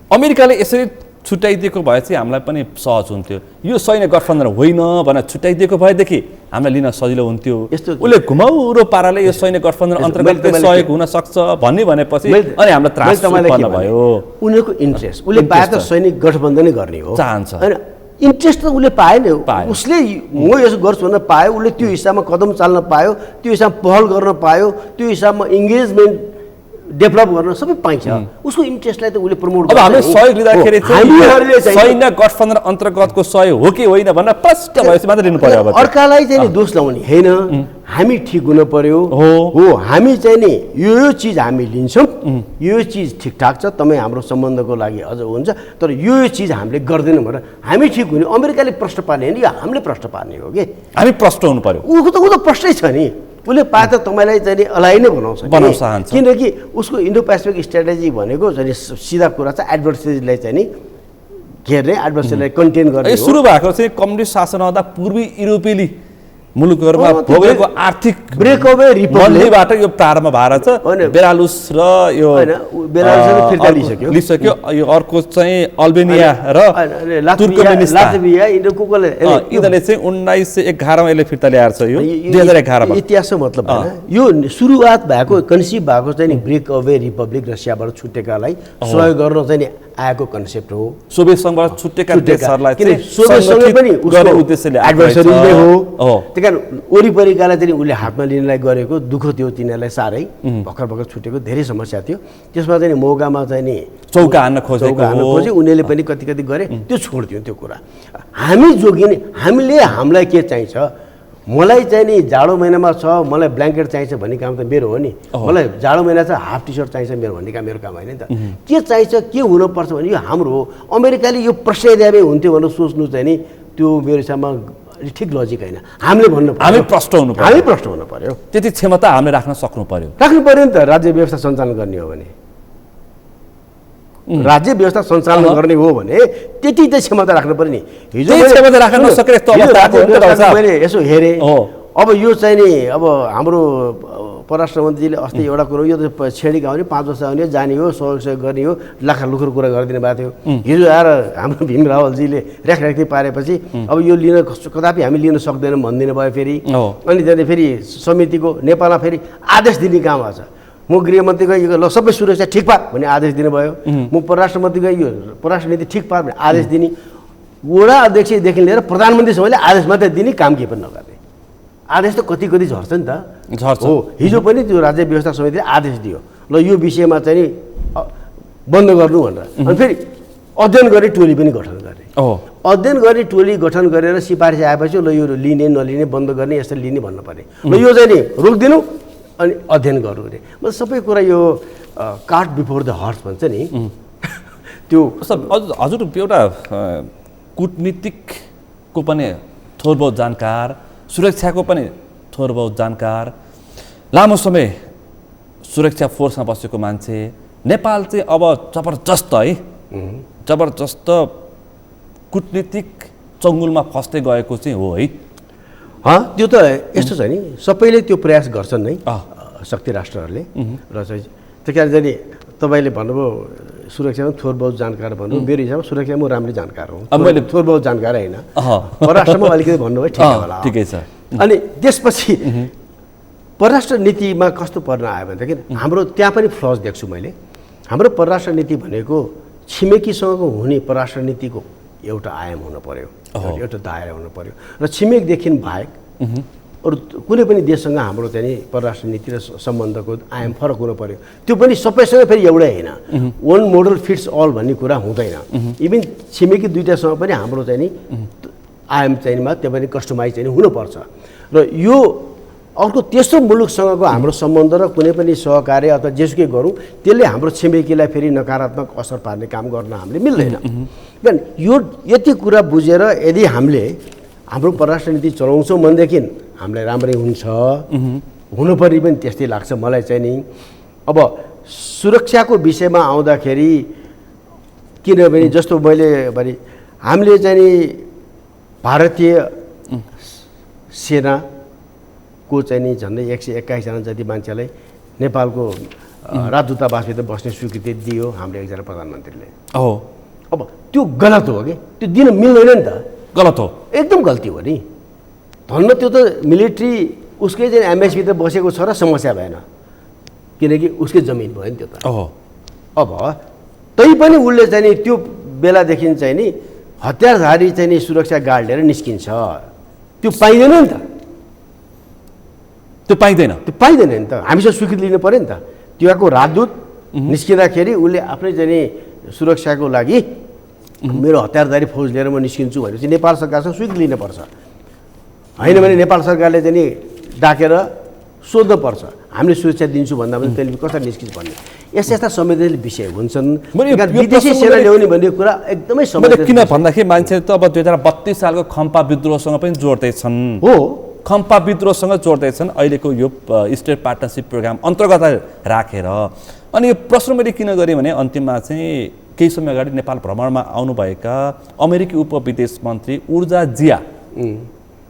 अमेरिकाले यसरी छुट्याइदिएको भए चाहिँ हामीलाई पनि सहज हुन्थ्यो। यो सैन्य गठबन्धन होइन भनेर छुट्याइदिएको भएदेखि हामीलाई लिन सजिलो हुन्थ्यो। उसले घुमाउरो पाराले यो सैन्य गठबन्धन अन्तर्गत सहयोग हुन सक्छ भन्ने भनेपछि अनि हामीलाई त्रास पर्न भयो। उनीहरूको इन्ट्रेस्ट उसले पाए त सैनिक गठबन्धनै गर्ने हो चाहन्छ होइन। इन्ट्रेस्ट त उसले पाएन, उसले म यसो गर्छु भन्न पायो, उसले त्यो हिसाबमा कदम चाल्न पायो, त्यो हिसाबमा पहल गर्न पायो, त्यो हिसाबमा इङ्गेजमेन्ट डेभलप गर्न सबै पाइन्छ। उसको इन्ट्रेस्टलाई त उसले प्रमोट गर्छ। अब हामीले सहयोग लिँदाखेरि सैन्य गठबन्धन अन्तर्गतको सहयोग हो कि होइन भनेर प्रष्ट भएपछि मात्रै लिनु पर्यो। अब अर्कालाई चाहिँ नि दोष लाउने होइन, हामी ठिक हुन पर्यो हो। हामी चाहिँ नि यो चिज हामी लिन्छौँ, यो चिज ठिकठाक छ, तपाईँ हाम्रो सम्बन्धको लागि अझ हुन्छ, तर यो चिज हामीले गर्दैनौँ भनेर हामी ठिक हुने। अमेरिकाले प्रश्न पार्ने होइन, यो हामीले प्रश्न पार्ने हो कि हामी प्रष्ट हुनु पर्यो। ऊ त प्रष्टै छ नि। उसले पाए त तपाईँलाई चाहिँ नि अलाइ नै बनाउँछ, किनकि उसको इन्डो पेसिफिक स्ट्राटेजी भनेको चाहिँ सिधा कुरा छ एडभर्सरीलाई चाहिँ नि घेर्ने, एडभर्सरीलाई कन्टेन गर्ने। सुरु भएको चाहिँ कम्युनिस्ट शासन आउँदा पूर्वी युरोपेली मुलुकहरूमा भोगेको आर्थिक ब्रेकअवे रिपब्लिकबाट यो प्रारम्भ भएर छ। बेलारुस र यो लिइसक्यो। यो अर्को चाहिँ अल्बेनिया र लात्भिया यिनीहरूले चाहिँ 1911 यसले फिर्ता ल्याएर छ। यो 2011 इतिहासको मतलब होइन, यो सुरुवात भएको कन्सिभ भएको चाहिँ नि ब्रेकअवे रिपब्लिक रसियाबाट छुटेकालाई सहयोग गर्न चाहिँ नि आएको कन्सेप्ट हो। सोभियत सङ्घबाट छुटेका देशहरूलाई सोभियत सङ्घ पनि उसको उद्देश्यले एडभर्सरी नै हो। त्यही कारण वरिपरिकालाई चाहिँ उसले हातमा लिनलाई गरेको दुःख थियो तिनीहरूलाई साह्रै। भर्खर भर्खर छुटेको धेरै समस्या थियो, त्यसमा चाहिँ मौकामा चाहिँ नि चौका हान्न खोजे। उनीहरूले पनि कति कति गरे, त्यो छोडिदियो त्यो कुरा। हामी जोगिने हामीले हामीलाई के चाहिन्छ, मलाई चाहिँ नि जाडो महिनामा छ मलाई ब्ल्याङ्केट चाहिन्छ भन्ने काम त मेरो हो नि, मलाई जाडो महिना छ हाफ टी सर्ट चाहिन्छ मेरो भन्ने काम मेरो काम होइन नि त। के चाहिन्छ के हुनुपर्छ भने यो हाम्रो हो। अमेरिकाले यो प्रश्नैद्यावे हुन्थ्यो भनेर सोच्नु चाहिँ नि त्यो मेरो हिसाबमा ठिक लजिक होइन। हामीले भन्नु पर्यो, हामी प्रष्ट हुनु पर्यो, हामी प्रष्ट हुनु पर्यो। त्यति क्षमता हामीले राख्न सक्नु पर्यो नि त। राज्य व्यवस्था सञ्चालन गर्ने हो भने, राज्य व्यवस्था सञ्चालन गर्ने हो भने त्यति चाहिँ क्षमता राख्नु पर्यो नि। हिजो क्षमता राख्न नसकेर मैले यसो हेरेँ, अब यो चाहिँ नि अब हाम्रो परराष्ट्र मन्त्रीले अस्ति एउटा कुरो यो त छेडिका आउने 5 वर्ष आउने जाने हो, सहयोग गर्ने हो, लाखा लुखर कुरा गरिदिनु भएको थियो। हिजो आएर हाम्रो भीम रावलजीले रेखरेखी पारेपछि अब यो लिन कदापि हामी लिन सक्दैनौँ भनिदिनु भयो फेरि। अनि त्यहाँदेखि फेरि समितिको नेपालमा फेरि आदेश दिने काम आएको छ। म गृहमन्त्री गयो ल सबै सुरक्षा ठिक पार भन्ने आदेश दिनुभयो, म परराष्ट्र मन्त्री गयो परराष्ट्र नीति ठिक पार भन्ने आदेश दिने, वडा अध्यक्षदेखि लिएर प्रधानमन्त्रीसम्मले आदेश मात्रै दिने, काम केही पनि नगर्ने। आदेश त कति कति झर्छ नि त। झर्छ। हो, हिजो पनि त्यो राज्य व्यवस्था समितिले आदेश दियो ल यो विषयमा चाहिँ बन्द गर्नु भनेर, अनि फेरि अध्ययन गर्ने टोली पनि गठन गर्ने। अध्ययन गर्ने टोली गठन गरेर सिफारिस आएपछि ल यो लिने नलिने बन्द गर्ने यसरी लिने भन्नु पर्ने, ल यो चाहिँ नि रोकिदिनु अनि अध्ययन गर्नु अरे। मतलब सबै कुरा यो कार्ट बिफोर द हर्स भन्छ नि त्यो। हजुर एउटा कूटनीतिकको पनि थोर बहुत जानकार, सुरक्षाको पनि थोर बहुत जानकार, लामो समय सुरक्षा फोर्समा बसेको मान्छे, नेपाल चाहिँ अब जबरजस्त है, जबरजस्त कूटनीतिक चङ्गुलमा फस्दै गएको चाहिँ हो है। त्यो त यस्तो छ नि, सबैले त्यो प्रयास गर्छन् नै शक्ति राष्ट्रहरूले र चाहिँ त्यही कारण चाहिँ तपाईँले भन्नुभयो सुरक्षामा थोर बहुत जानकार भन्नु, मेरो हिसाबमा सुरक्षामा म राम्रै जानकार हुँ, मैले थोर बहुत जानकार होइन, परराष्ट्रमा अलिकति भन्नुभयो ठिक होला। ठिकै छ। अनि त्यसपछि परराष्ट्र नीतिमा कस्तो पर्न आयो भनेदेखि हाम्रो त्यहाँ पनि फ्लज देख्छु मैले। हाम्रो परराष्ट्र नीति भनेको छिमेकीसँग हुने परराष्ट्र नीतिको एउटा आयाम हुनु पर्यो, एउटा दायरा हुनु पर्यो, र छिमेकदेखि बाहेक अरू कुनै पनि देशसँग हाम्रो चाहिँ नि परराष्ट्र नीति र सम्बन्धको आयाम फरक हुनु पर्यो। त्यो पनि सबैसँग फेरि एउटै होइन, वान मोडल फिट्स अल भन्ने कुरा हुँदैन। इभन छिमेकी दुईवटासँग पनि हाम्रो चाहिँ नि आयाम चाहिँमा त्यो पनि कस्टमाइज चाहिँ हुनुपर्छ। र यो अर्को तेस्रो मुलुकसँगको हाम्रो सम्बन्ध र कुनै पनि सहकार्य अथवा जेसुकै गरौँ त्यसले हाम्रो छिमेकीलाई फेरि नकारात्मक असर पार्ने काम गर्न हामीले मिल्दैन। यो यति कुरा बुझेर यदि हामीले हाम्रो परराष्ट्र नीति चलाउँछौँ भनेदेखि हामीलाई राम्रै हुन्छ, हुनुपर्ने पनि त्यस्तै लाग्छ मलाई चाहिँ नि। अब सुरक्षाको विषयमा आउँदाखेरि किनभने जस्तो मैले भने हामीले चाहिँ नि भारतीय सेनाको चाहिँ नि झन्डै 121 जना जति मान्छेलाई नेपालको राजदूतावासभित्र बस्ने स्वीकृति दियो हाम्रो एकजना प्रधानमन्त्रीले। अब त्यो गलत हो कि त्यो दिन मिल्दैन नि त। गलत हो, एकदम गल्ती हो नि। धन्न त्यो त मिलिट्री उसकै चाहिँ एमएसभित्र बसेको छ र समस्या भएन, किनकि उसकै जमिन भयो नि त्यो त। अब तैपनि उसले चाहिँ नि त्यो बेलादेखि चाहिँ नि हतियारधारी चाहिँ नि सुरक्षा गार्ड लिएर निस्किन्छ, त्यो पाइँदैन नि त। त्यो पाइँदैन नि त, हामीसँग स्वीकृति लिनु पऱ्यो नि त। त्यहाँको राजदूत निस्किँदाखेरि उसले आफ्नै चाहिँ नि सुरक्षाको लागि मेरो हतियारधारी फौज लिएर म निस्किन्छु भनेपछि नेपाल सरकारसँग स्वीकृति लिनुपर्छ। होइन भने नेपाल सरकारले चाहिँ नि डाकेर सोध्नुपर्छ हामीले सुरक्षा दिन्छु भन्दा पनि त्यसले कसरी निस्किन्छ भन्ने। यस्ता संवेदनशील विषय हुन्छन्। विदेशी सेना ल्याउने भन्ने कुरा एकदमै संवेदनशील। किन भन्दाखेरि मान्छेले त अब 2032 सालको खम्पा विद्रोहसँग पनि जोड्दैछन्। हो, खम्पा विद्रोहसँग जोड्दैछन् अहिलेको यो स्टेट पार्टनरसिप प्रोग्राम अन्तर्गत राखेर। अनि यो प्रश्न मैले किन गरेँ भने अन्तिममा चाहिँ केही समय अगाडि नेपाल भ्रमणमा आउनुभएका अमेरिकी उपविदेश मन्त्री ऊर्जा जिया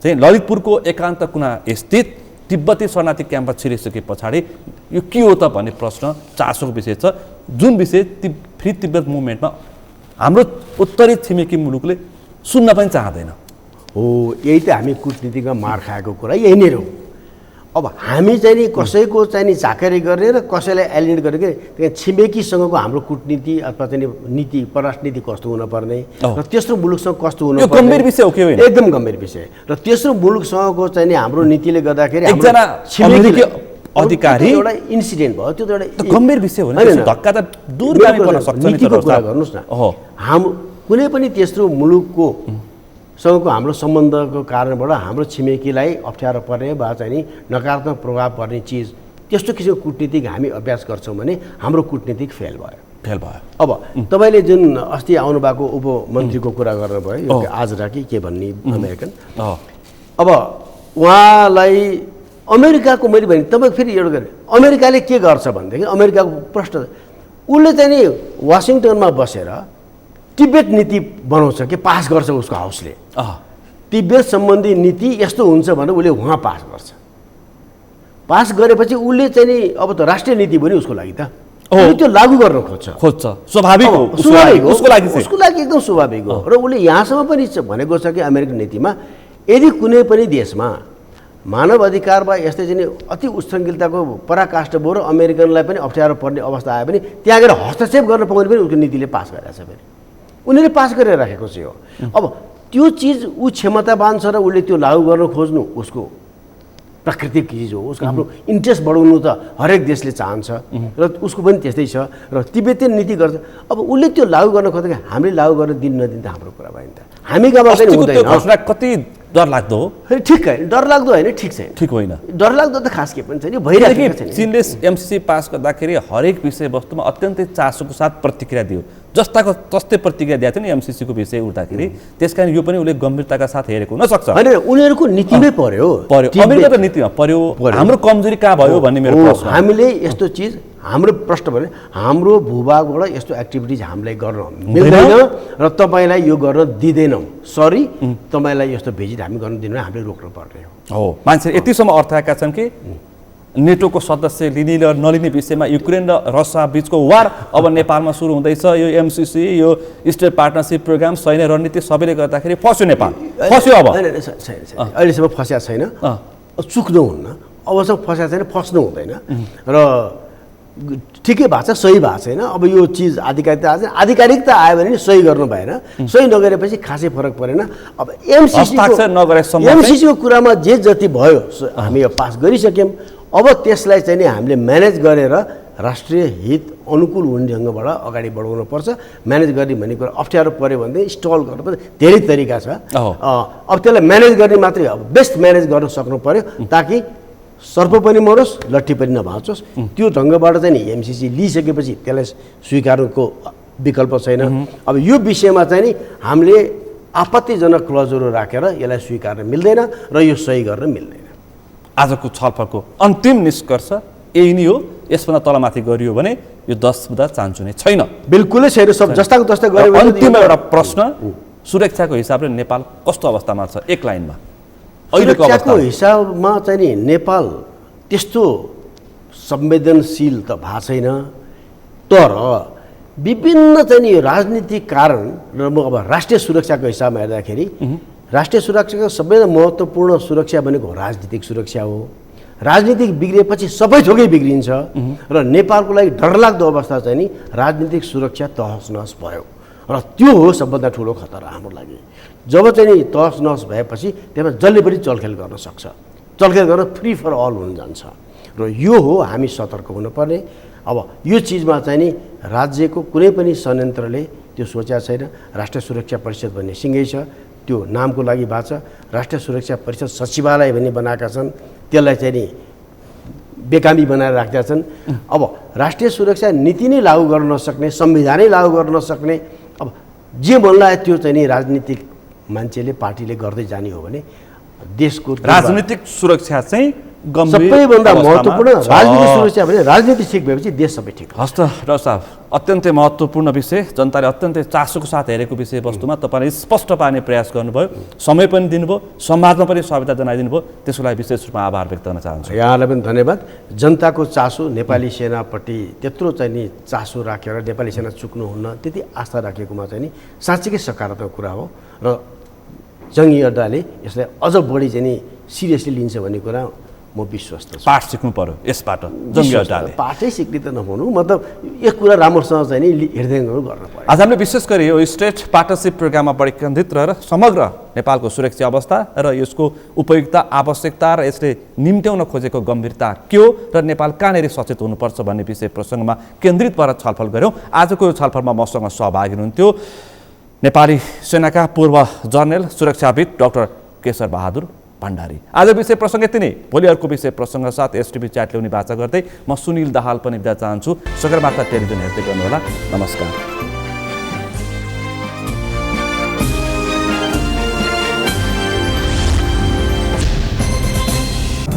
चाहिँ ललितपुरको एकान्त कुना स्थित तिब्बती शरणार्थी क्याम्पमा छिरिसके पछाडि यो के हो त भन्ने प्रश्न चासोको विषय छ, जुन विषय फ्री तिब्बत मुभमेन्टमा हाम्रो उत्तरी छिमेकी मुलुकले सुन्न पनि चाहँदैन। हो, यही त हामी कूटनीतिमा मार खाएको कुरा यही नै हो। अब हामी चाहिँ नि कसैको चाहिँ नि चाकरी गर्ने र कसैलाई एलिनेट गरेको त्यहाँ छिमेकीसँगको हाम्रो कूटनीति अथवा चाहिँ नीति परराष्ट्र नीति कस्तो हुनुपर्ने र तेस्रो मुलुकसँग कस्तो हुनुपर्ने गम्भीर विषय हो कि होइन? एकदम गम्भीर विषय। र तेस्रो मुलुकसँगको चाहिँ नि हाम्रो नीतिले गर्दाखेरि एकजना छिमेकी अधिकारी एउटा इन्सिडेन्ट भयो, त्यो त एउटा गम्भीर विषय हो नि, धक्का त दूरगामी पर्न सक्छ नि। नीतिको कुरा गर्नुहोस् न, कुनै पनि तेस्रो मुलुकको सँगको हाम्रो सम्बन्धको कारणबाट हाम्रो छिमेकीलाई अप्ठ्यारो पर्ने वा चाहिँ नि नकारात्मक प्रभाव पर्ने चिज त्यस्तो किसिमको कूटनीतिक हामी अभ्यास गर्छौँ भने हाम्रो कूटनीतिक फेल भयो। अब तपाईँले जुन अस्ति आउनुभएको उपमन्त्रीको कुरा गर्नुभयो, यो आज राखी के भन्ने अमेरिकन, अब उहाँलाई अमेरिकाको मैले भने तपाईँ फेरि एउटा गरेँ अमेरिकाले के गर्छ भनेदेखि अमेरिकाको प्रश्न उसले चाहिँ नि वासिङटनमा बसेर तिब्बत नीति बनाउँछ कि पास गर्छ उसको हाउसले। तिब्बत सम्बन्धी नीति यस्तो हुन्छ भनेर उसले उहाँ पास गर्छ। पास गरेपछि उसले चाहिँ नि अब त राष्ट्रिय नीति पनि उसको लागि त त्यो लागू गर्न खोज्छ। स्वाभाविक हो, उसको लागि एकदम स्वाभाविक हो। र उसले यहाँसम्म पनि भनेको छ कि अमेरिकन नीतिमा यदि कुनै पनि देशमा मानव अधिकारमा यस्तै चाहिँ अति उच्छृङ्खलताको पराकाष्ठ भयो र अमेरिकनलाई पनि अप्ठ्यारो पर्ने अवस्था आए पनि त्यहाँ गएर हस्तक्षेप गर्न पाउने पनि उसको नीतिले पास गरेको छ फेरि उनीहरूले पास गरेर राखेको चाहिँ हो। अब त्यो चिज ऊ क्षमतावान छ र उसले त्यो लागू गर्न खोज्नु उसको प्राकृतिक चिज हो। उसको आफ्नो इन्ट्रेस्ट बढाउनु त हरेक देशले चाहन्छ र उसको पनि त्यस्तै छ र तिब्बतीयन नीति गर्छ। अब उसले त्यो लागू गर्न खोज्दा हामीले लागू गर्न दिन नदिन त हाम्रो कुरा भयो नि त। हामी गाउँमा पनि हुँदैन। घोषणा कति डरलाग्दो हो? ठिक है, डरलाग्दो होइन, ठिक छैन, ठिक होइन। डरलाग्दो त खास के पनि छैन, भइरहेको छैन। चीनले एमसीसी पास गर्दाखेरि हरेक विषयवस्तुमा अत्यन्तै चासोको साथ प्रतिक्रिया दियो, जस्ताको तस्तै प्रतिक्रिया दिएको थियो नि एमसीसीको विषय उठ्दाखेरि। त्यसकारण यो पनि उसले गम्भीरताका साथ हेरेको हुनसक्छ। होइन, उनीहरूको नीतिमै पर्यो। अमेरिका त नीतिमा पर्यो। हाम्रो कमजोरी कहाँ भयो भन्ने मेरो प्रश्न। हामीले यस्तो चिज हाम्रो प्रश्न भने हाम्रो भूभागबाट यस्तो एक्टिभिटिज हामीलाई गर्न मिल्दैन र तपाईँलाई यो गर्न दिँदैनौँ, सरी तपाईँलाई यस्तो भिजिट हामी गर्न दिँदैन, हामीले रोक्नु पर्ने हो। मान्छे यतिसम्म अर्थाएका छन् कि नेटोको सदस्य लिने र नलिने विषयमा युक्रेन र रसिया बिचको वार अब नेपालमा सुरु हुँदैछ। यो एमसीसी, यो स्टेट पार्टनरसिप प्रोग्राम, सैन्य रणनीति सबैले गर्दाखेरि फस्यो नेपाल, फस्यो। अब अहिलेसम्म फस्या छैन, चुक्नु हुन्न, अबसम्म फस्या छैन, फस्नु हुँदैन र ठिकै भएको छ, सही भएको छैन। अब यो चिज आधिकारिकता आयो भने नि सही गर्नु भएन, सही नगरेपछि खासै फरक परेन। अब एमसीसीको कुरामा जे जति भयो हामी पास गरिसक्यौँ। अब त्यसलाई चाहिँ नि हामीले म्यानेज गरेर राष्ट्रिय हित अनुकूल हुने ढङ्गबाट अगाडि बढाउनु पर्छ। म्यानेज गर्ने भन्ने कुरा अप्ठ्यारो पऱ्यो भने स्टल गर्नुपर्छ, धेरै तरिका छ। अब त्यसलाई म्यानेज गर्ने मात्रै, अब बेस्ट म्यानेज गर्न सक्नु पऱ्यो ताकि सर्प पनि मरोस्, लट्ठी पनि नभाँचोस्। त्यो ढङ्गबाट चाहिँ नि एमसीसी लिइसकेपछि त्यसलाई स्वीकार्नुको विकल्प छैन। अब यो विषयमा चाहिँ नि हामीले आपत्तिजनक क्लजहरू राखेर यसलाई स्वीकार्न मिल्दैन र यो सही गर्न मिल्दैन। आजको छलफलको अन्तिम निष्कर्ष यही नै हो। यसभन्दा तलमाथि गरियो भने यो 10 बुँदा चान्चु नै छैन, बिल्कुलै छैन। सब जस्ताको तस्तै गऱ्यो भने अन्तिम एउटा प्रश्न, सुरक्षाको हिसाबले नेपाल कस्तो अवस्थामा छ? एक लाइनमा सुरक्षाको हिसाबमा चाहिँ नि नेपाल त्यस्तो संवेदनशील त भएको छैन, तर विभिन्न चाहिँ नि राजनीतिक कारण र म अब राष्ट्रिय सुरक्षाको हिसाबमा हेर्दाखेरि राष्ट्रिय सुरक्षाको सबैभन्दा महत्त्वपूर्ण सुरक्षा भनेको राजनीतिक सुरक्षा हो। राजनीतिक बिग्रिएपछि सबै थोकै बिग्रिन्छ र नेपालको लागि डरलाग्दो अवस्था चाहिँ नि राजनीतिक सुरक्षा तहस नहस भयो र त्यो हो सबभन्दा ठुलो खतरा हाम्रो लागि। जब चाहिँ नि तहस नहस भएपछि त्यसमा जसले पनि चलखेल गर्न सक्छ, चलखेल गर्न फ्री फर अल हुन जान्छ र यो हो हामी सतर्क हुनुपर्ने। अब यो चिजमा चाहिँ नि राज्यको कुनै पनि संयन्त्रले त्यो सोचेको छैन। राष्ट्रिय सुरक्षा परिषद भन्ने सिँगै छ, त्यो नामको लागि भएको छ। राष्ट्रिय सुरक्षा परिषद सचिवालय भन्ने बनाएका छन्, त्यसलाई चाहिँ नि बेकामी बनाएर राखेका छन्। अब राष्ट्रिय सुरक्षा नीति नै लागू गर्न नसक्ने, संविधानै लागू गर्न नसक्ने, अब जे मन लाग्यो त्यो चाहिँ नि राजनीतिक मान्छेले पार्टीले गर्दै जाने हो भने देशको राजनीतिक सुरक्षा चाहिँ सबैभन्दा महत्त्वपूर्ण। राजनीतिक सुरक्षा भने राजनीति ठिक भएपछि देश सबै ठिक। हस्त र साहब, अत्यन्तै महत्त्वपूर्ण विषय, जनताले अत्यन्तै चासोको साथ हेरेको विषयवस्तुमा तपाईँले स्पष्ट पार्ने प्रयास गर्नुभयो, समय पनि दिनुभयो, समाजमा पनि सहायता जनाइदिनु भयो, त्यसको लागि विशेष रूपमा आभार व्यक्त गर्न चाहन्छु। यहाँलाई पनि धन्यवाद। जनताको चासो नेपाली सेनाप्रति त्यत्रो चाहिँ नि चासो राखेर नेपाली सेना चुक्नुहुन्न त्यति आस्था राखेकोमा चाहिँ नि साँच्चीकै सकारात्मक कुरा हो र जङ्गी अड्डाले यसलाई अझ बढी चाहिँ नि सिरियसली लिन्छ भन्ने कुरा म विश्वस्त छु। पाठ सिक्नु पर्यो यसबाट, जङ्गी अड्डाले पाठै सिक्ने त नहुनु, मतलब एक कुरा राम्रोसँग चाहिँ नि हेर्दै गर्नु पर्यो। आज हामीले विशेष गरी यो स्टेट पार्टनरसिप प्रोग्राममा बढी केन्द्रित रहेर समग्र नेपालको सुरक्षा अवस्था र यसको उपयुक्तता, आवश्यकता र यसले निम्त्याउन खोजेको गम्भीरता के हो र नेपाल कहाँनिर सचेत हुनुपर्छ भन्ने विषय प्रसङ्गमा केन्द्रित भएर छलफल गऱ्यौँ। आजको यो छलफलमा मसँग सहभागी हुनुहुन्थ्यो नेपाली सेनाका पूर्व जनरल सुरक्षाविद डाक्टर केशर बहादुर भण्डारी। आज विषय प्रसङ्ग यति नै। भोलि अर्को विषय प्रसङ्ग साथ एसटिभी च्याट ल्याउने बाचा गर्दै म सुनिल दाहाल पनि बिदा चाहन्छु। सगरमाथा टेलिभिजन हेर्दै गर्नुहोला। नमस्कार।